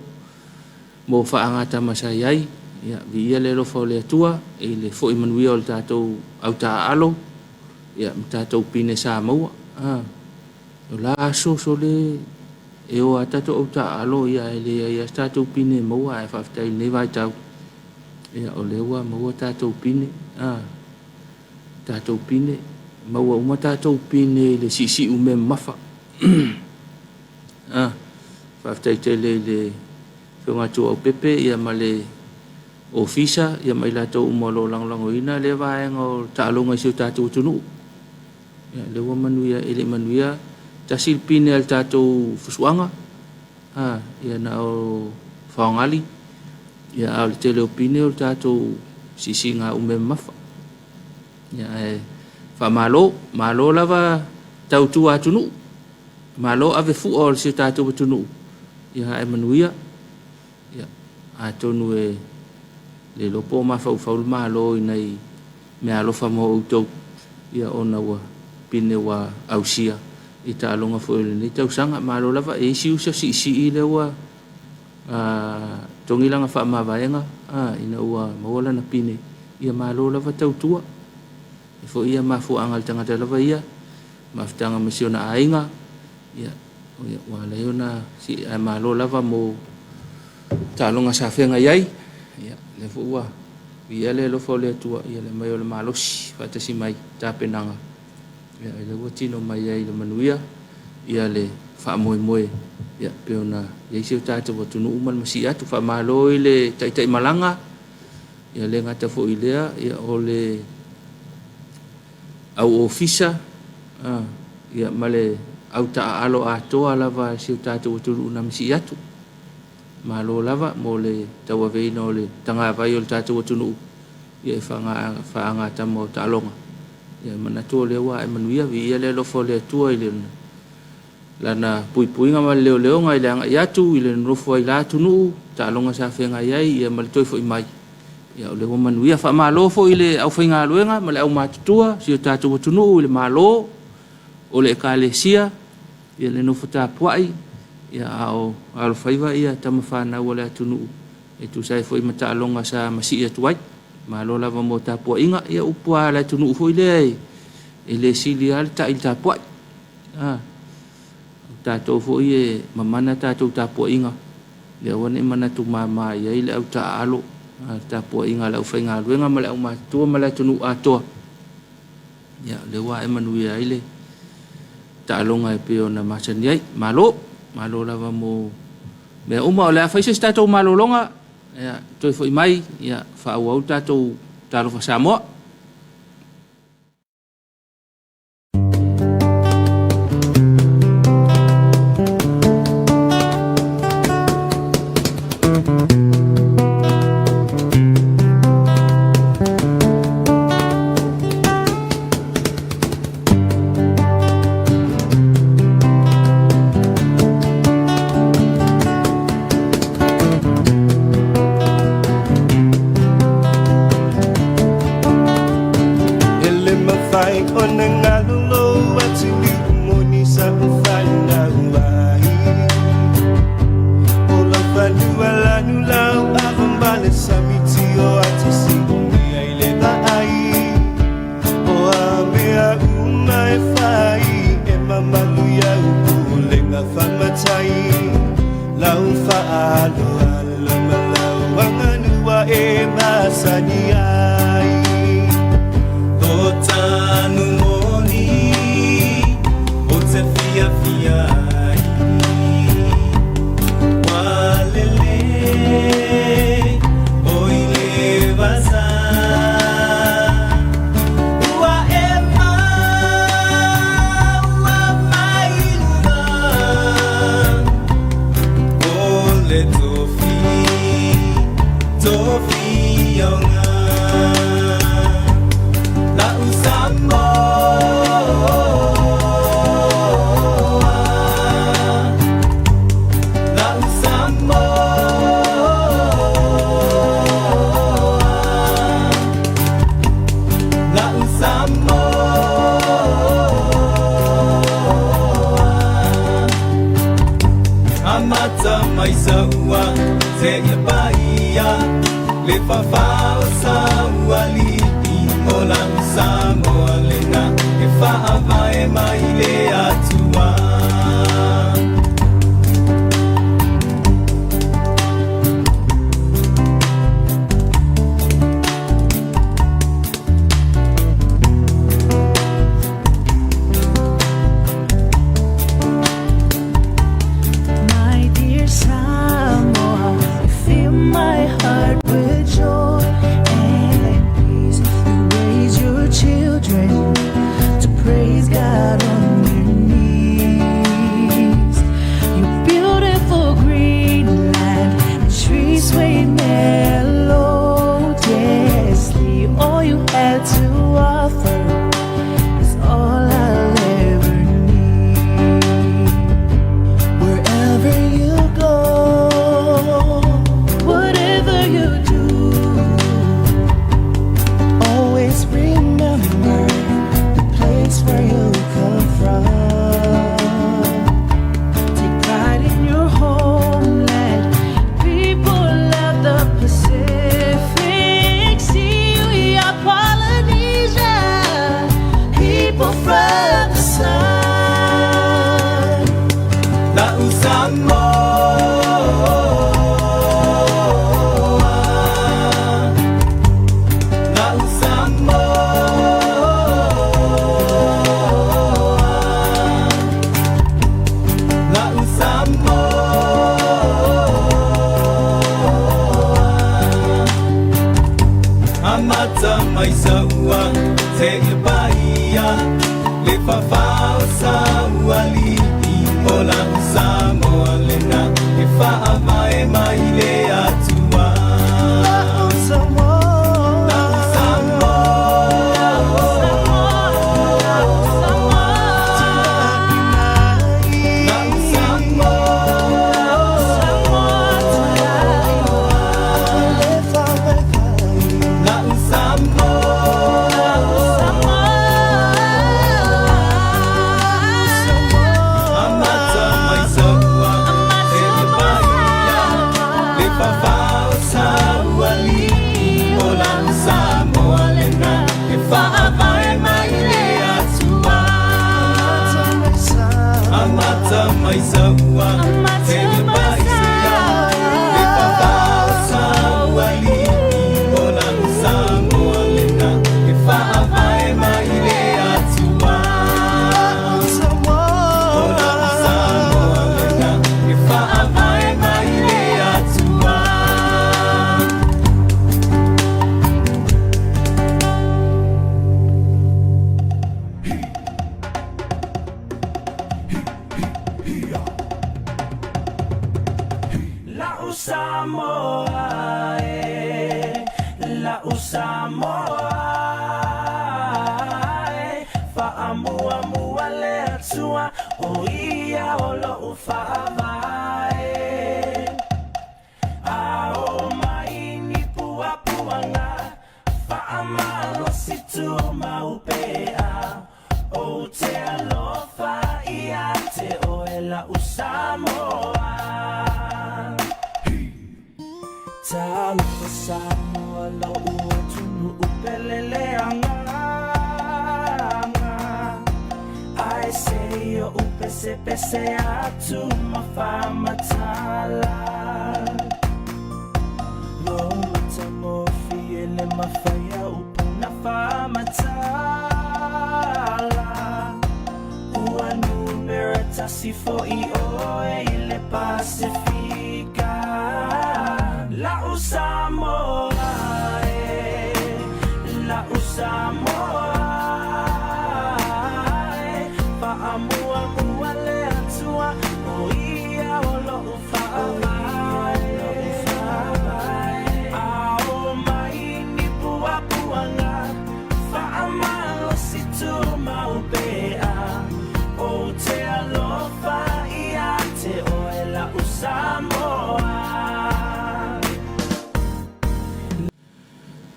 S1: mo fa angata masayai ia via le fo le tua e le fo i manuia o tatou au ta alo ia tatou pine sa mau o la so le e o tatou au ta alo ia le ia tatou pine mau e fa tai ne vai tau ia o le wa mau tatou pine tatou pine mau o tatou pine le sisi u me mafa fa tai le nga tu au pepe ia male ofisa ia mai la to umolo lang ina le vaenga o talonga siu tatu tunu ia le wa manuia ele manuia tasil pinel tatu fusuanga ia na o faangali ia al tele pinel tatu sisinga ume mafa ia fa malo lava tau tu atunu malo ave fu ol siu tatu tunu ia manuia a tonu e le lopo ma fa ma lo nei me alo fa mo to ia ona wa pine wa ausia ita longa fo le tau sanga ma lo lava e si si le wa tongi langa fa ma vaenga ina wa mola na pine ia ma lo lava tau tua e fo ia ma fu angal tanga te lava ia ma ftanga misiona ainga ia wa le ona si ma lo lava mo talonga sa fenga yai ya le fuwa ia le lo fole tua ia le mai o le malos fata si mai ta penanga ya le wotino mai yai le manuia ia le fa moe ya peona ia se ta te wotunu uman masi atu fa malo le tai malanga ia le ngata fo ilea ia ole au ofisa ia male au ta alo ato alava se ta te wotunu na masi atu malo lava mo le tawa veina o le tanga vai o le tatou atunu ia fa anga tamo talonga ia manato le wa e manuia vi ia le lofo le tua ile lana puipuinga ma leo ngai le anga iatu ile nofo ai la tunu talonga sa fenga iai ia mal toi fo mai ia le wo manuia fa malo fo ile au fainga luenga ma le au matutua si tatou atunu ile malo o le kalesia ia le nofo ta puai ia ao faiva ia tamafana wala tunu e tu sai foi mata longa sa masi ia tuai malo lava mo tapu inga ia upua la tunu foi le ele silial ta il tapu tato foi e mamana tato tapu inga le wane mana tu mama ia ile au ta alo tapu inga la ufainga luenga mala uma tu mala tunu ato ia le wa emanuia ile ta longa e peo na masaniai malo lava mo me uma ole fa se tato malo longa ya toi foi mai ya fa au tato talo fa samo
S5: Little te ia paia le whawhao sa uali I o lang Samoa le na e whaavae mai le atua.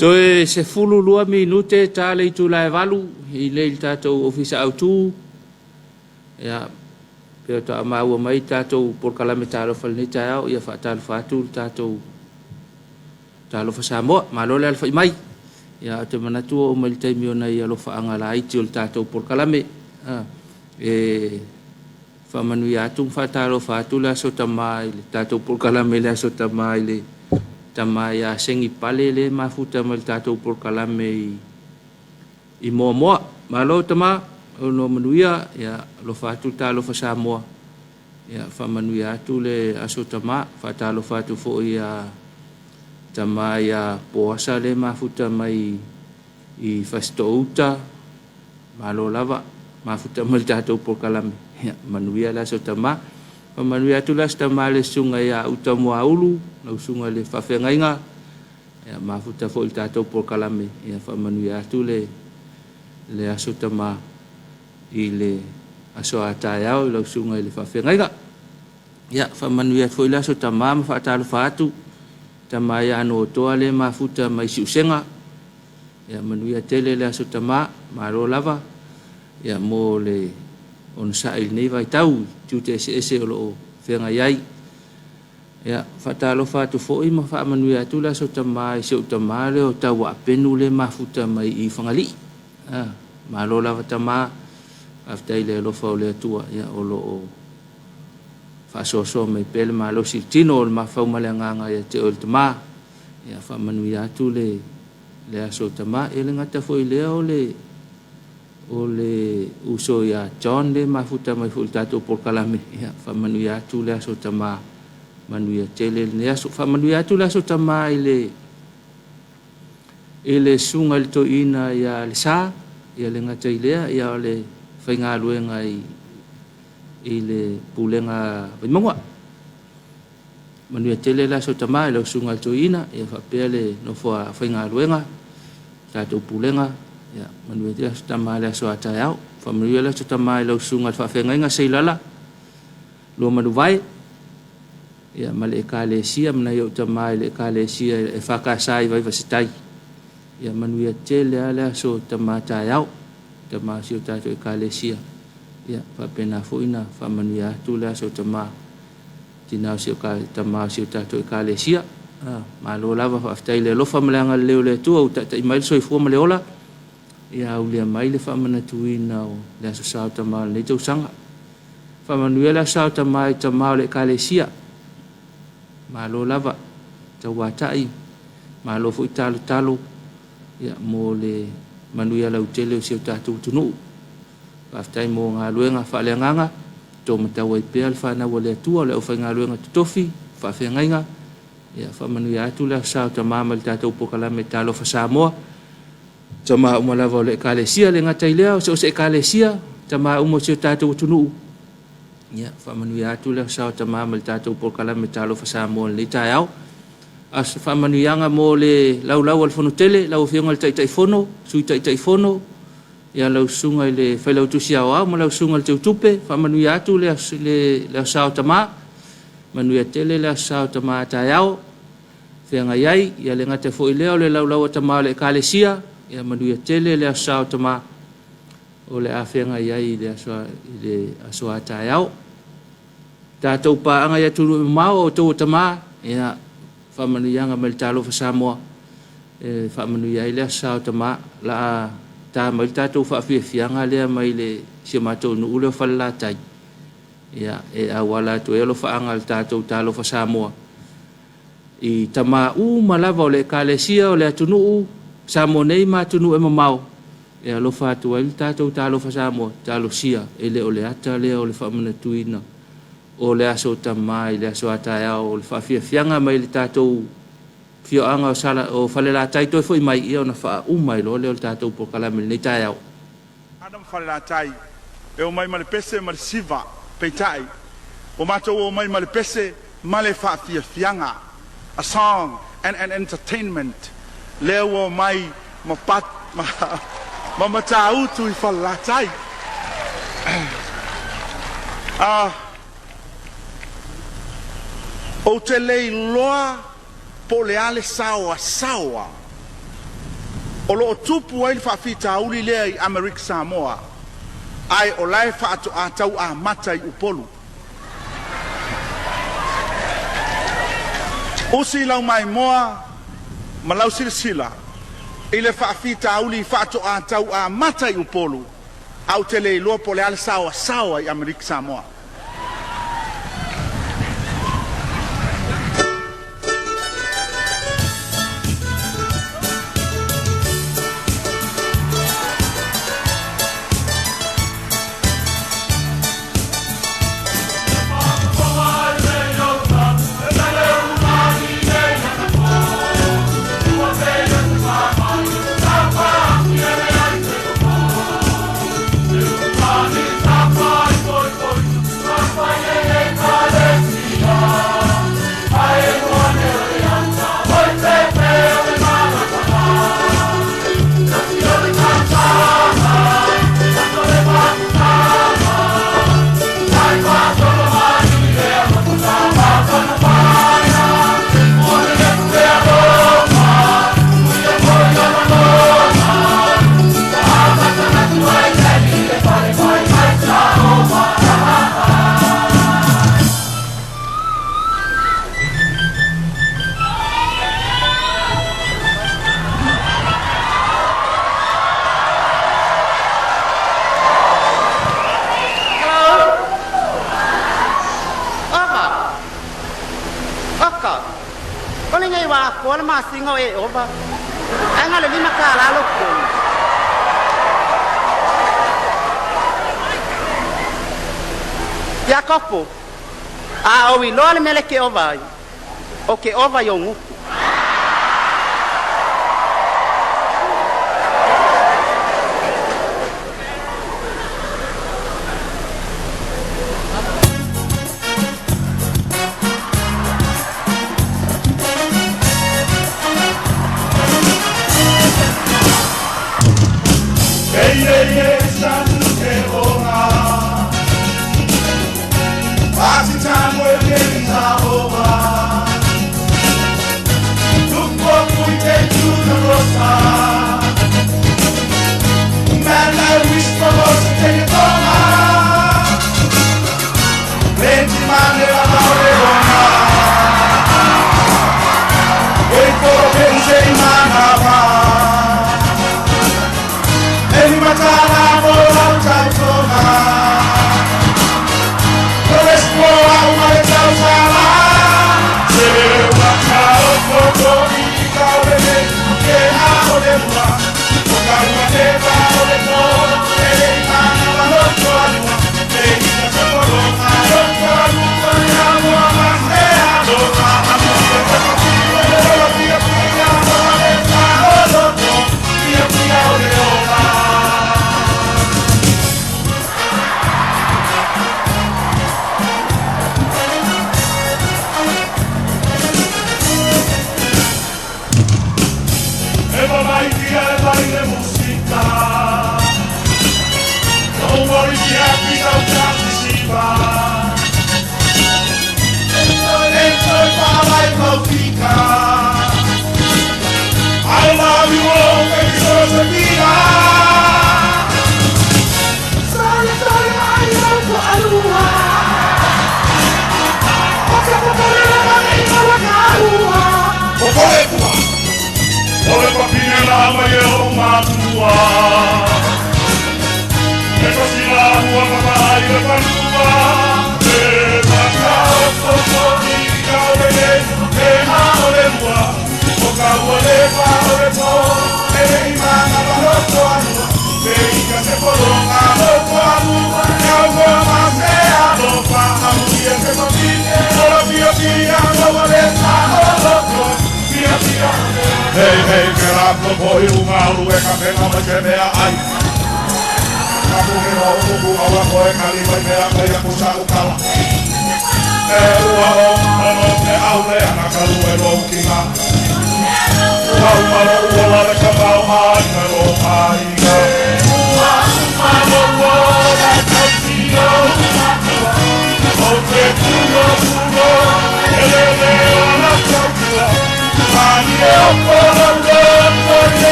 S1: Toi se fulu lua minute ta le valu I le tatou ofisa autu ya pe to ma wa mai tatou por kalame talo fal ni tao ia fa talo fa tu tatou talo fa Samoa ma lo le fa mai ia te mana tu o mai te mi ona ia lo fa anga la iti o tatou por kalame fa manu ia tu fa talo fa tu la so tamai le tatou por kalame le so tamai le tamai a sengi pale le mafuta mal tatou por kalame I mo ma lo tama no manuia ya lo fa tu ta lo fa Samoa ya fa manuia tu le aso tama fa ta lo fa tu fo ya tama ya poasa le mafuta mai I fastouta ma lo lava mafuta mal tatou por kalame ya manuia la so tama fa manuia tu la tama le sunga ya utamu aulu no sunga le fa fengainga ya mafuta fo tatou por kalame ya fa manuia tu le aso tama I le aso atayao I lau sunga I le whawhengaika. Ia, whamanuia fo I le aso tama ma whaatalo whaatu. Tama ia ano toa le mafuta mai siusenga. Ia, manuia tele le aso tama ma ro lava. Ia, mo le on sa il nei vai tau. Tute ese o lo whenga iai. Ia, whaatalo whaatu fo I ma whamanuia tu le aso tama I se utama le o tau apenu le mafuta mai I whangali. Ma ro lava tama after le lo fa le tua ya o lo fa so me pel ma lo si tino ma fa ma le nganga ya te o tama ya fa manu ya tu le aso tama ele ngata fo le o le uso ya John le ma futa mai fu tato por kalame ya fa manu ya tu le aso tama manu ya tele le aso fa manu ya tu le aso tama ele sunga le to ina ya le sa ya le ngata ile ya le whainga luenga I le pulenga wimongwa. Manuia tele la so tama I lau sunga toina ia whapea le no fua whainga luenga tatou pulenga ia manuia tele la so tama le so atayao whamanuia la so tama I lau sunga whawhenga inga seilala lua manu vai ia ma le ekalesia mana iau tama I le ekalesia e whakasai vai vasitai ia manuia tele la so tama atayao tama sio tato ekalesia ya fa pena foina fa manuia tu la so tama tina sio ka tama sio tato ekalesia ma lo lava fa aftai le lo fa malanga le tu au ta mai so fu ma le ola ya u le mai le fa mana tuina o la so sa tama le tu sanga fa manuia la sa tama le ekalesia ma lo lava tawatai ma lo fu talo ya mo le manuia lau tele o siu tātou tunu. Whaftai mō ngā luenga whaaleanganga, tō matawa I pēr whanau le atua, le au whai ngā luenga tutofi, whawhengainga, ia whamanuia atu le sao ta māma le tātou pokalame tālo wha Samoa, ta mā umalawa o le ekalesia le ngatai leo, se o se ekalesia, ta mā umo siu tātou tunu. Ia whamanuia atu le sao ta māma le tātou pokalame tālo wha Samoa le tai au, as whamanuianga mō le lau al whono tele, lau whionga le tai whono, sui tai whono, ia lau sunga I le whailau tusi au au, ma lau sunga le teutupe, whamanui atu le sao tamā, manuia tele le sao tamā tai au, whianga iai, ia le ngate fo I leo le lau tamā le ekalesia, ia manuia tele le sao tamā, o le a whianga iai le asoa tai au. Tātou paanga ia turu mau o tō tamā, ia whamanuianga mai talo wha Samoa whamanuia I lea sao tama la tā mai tātou whawhiawhianga lea mai le sia mātou nu uleo whalalatai ia awala tu elo whaanga le tātou talo wha Samoa I tama malawa o le ekalesia o le atunu Samoa nei mātunu mamau ia lo whātua I tātou talo wha Samoa talo sia ele o le ata lea o le whamanatuina o le aso tamai le aso ataya o le whawhiawhianga mai le tātou whioanga o sala o whalela tai toi foi mai ia o na wha umai lo le o le tātou pokalame nei tai au.
S3: Adam whalela tai e o mai ma le pese ma le siva peitai o mātou o mai ma le pese ma le whawhiawhianga a song and entertainment leo o mai ma pat ma mata utu I whalela tai o te lei loa po le ale sawa o lo tupu ai whawhita uli lea I Amerika Samoa ai o lai whaato a tau a mata I upolu Usi lau mai moa, ma lau sila. Ile whaafita auli whaato a tau a matai upolu. Au te le iloa po le ala sawa i Amerika Samoa.
S6: Singo e oba. Anga le lima kala lo ko. Ya kopo. A owi lo le mele ke ova. O ke ova yo ngu.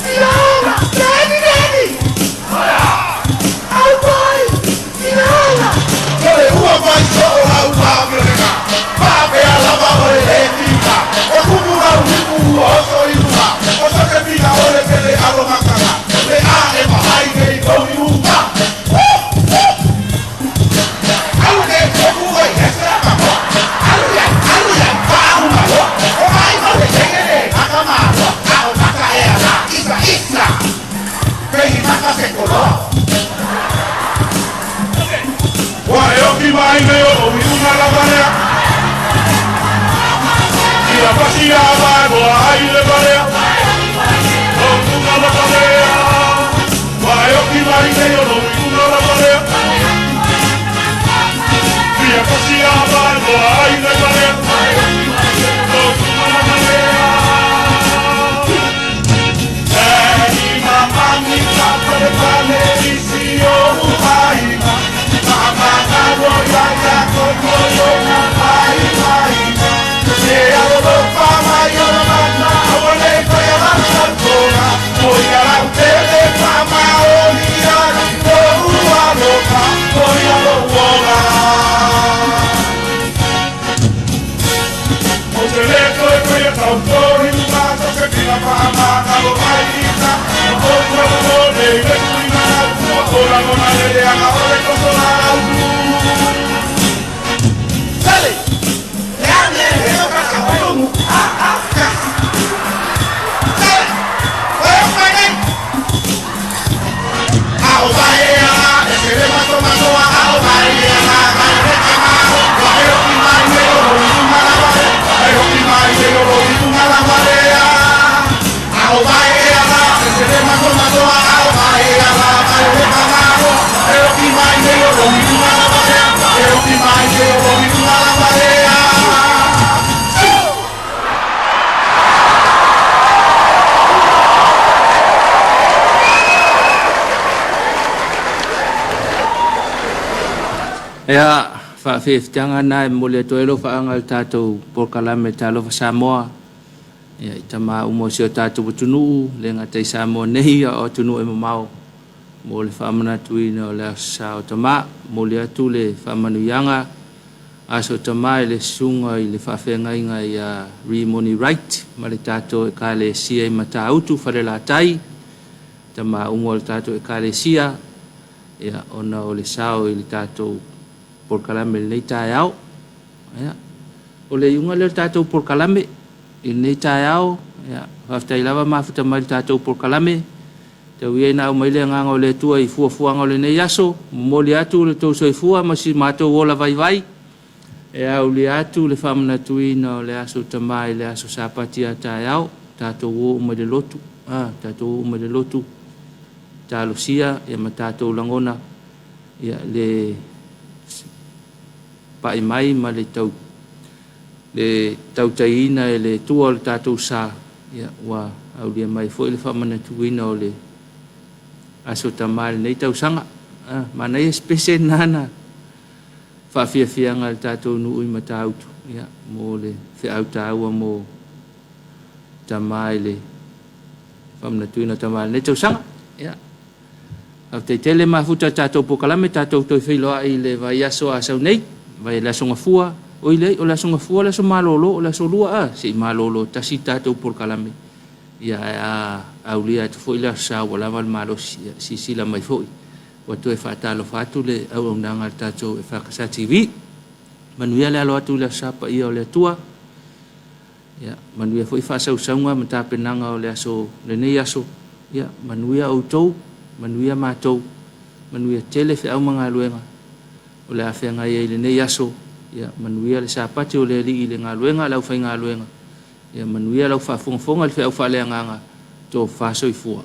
S7: Fiona!
S1: Ya, fa fif jangan nai mule toelo fa angal tato por kalame talo fa Samoa. Ya, itama umo sio tato butunu lenga tai Samoa nei o tunu e mau. Mole fa mana tuina le sa o tama mole atule fa manu yanga aso tama le sunga le fa fenga inga ya remoni right male tato e kale sia mata autu fa la tai tama umo tato e kale sia ya ona o le sao le tato por kalame le tayao ya o le yunga le tato por kalame le tayao ya hafta ilava mafuta mal tato por kalame te wi na o mai le nganga o le tua I fuafua ngole ne yaso mo le atu le to so fua ma si mato wola vai vai e au le atu le famna tuina o le aso tamai le aso sapatia tayao tato wo mo le lotu tato wo mo le lotu talo sia ya matato langona ya le pai mai ma le tau taina e le tua o le tatou sa ia wa au lia mai foi le whamana tuina o le aso tamale nei tau sanga ma nei espese nana whawhiawhianga le tatou nui ma tautu ia mo le whiau taua mo tamale le whamana tuina tamale nei tau sanga ia au te tele mafuta tatou pokalame tatou toi whiloa I le vai aso asau nei vai la songa fua o ile o la songa fua la so malolo o la so lua si malolo tasi tatou por kalame ia aulia tu foi la sa wala mal malo si la mai foi o tu e fatalo fatu le au nanga tatou e fakasa TV manuia le alo atu la sa pa ia o le tua ia manuia foi fa sau sanga mata penanga o le aso le nei aso ia manuia o tou manuia matou manuia tele fe au manga luenga o le afenga ia le nei aso ia manuia le sapati o le li le ngaluenga lau fai ngaluenga ia manuia lau fa fonga le fe au fa le nganga to fa so I fua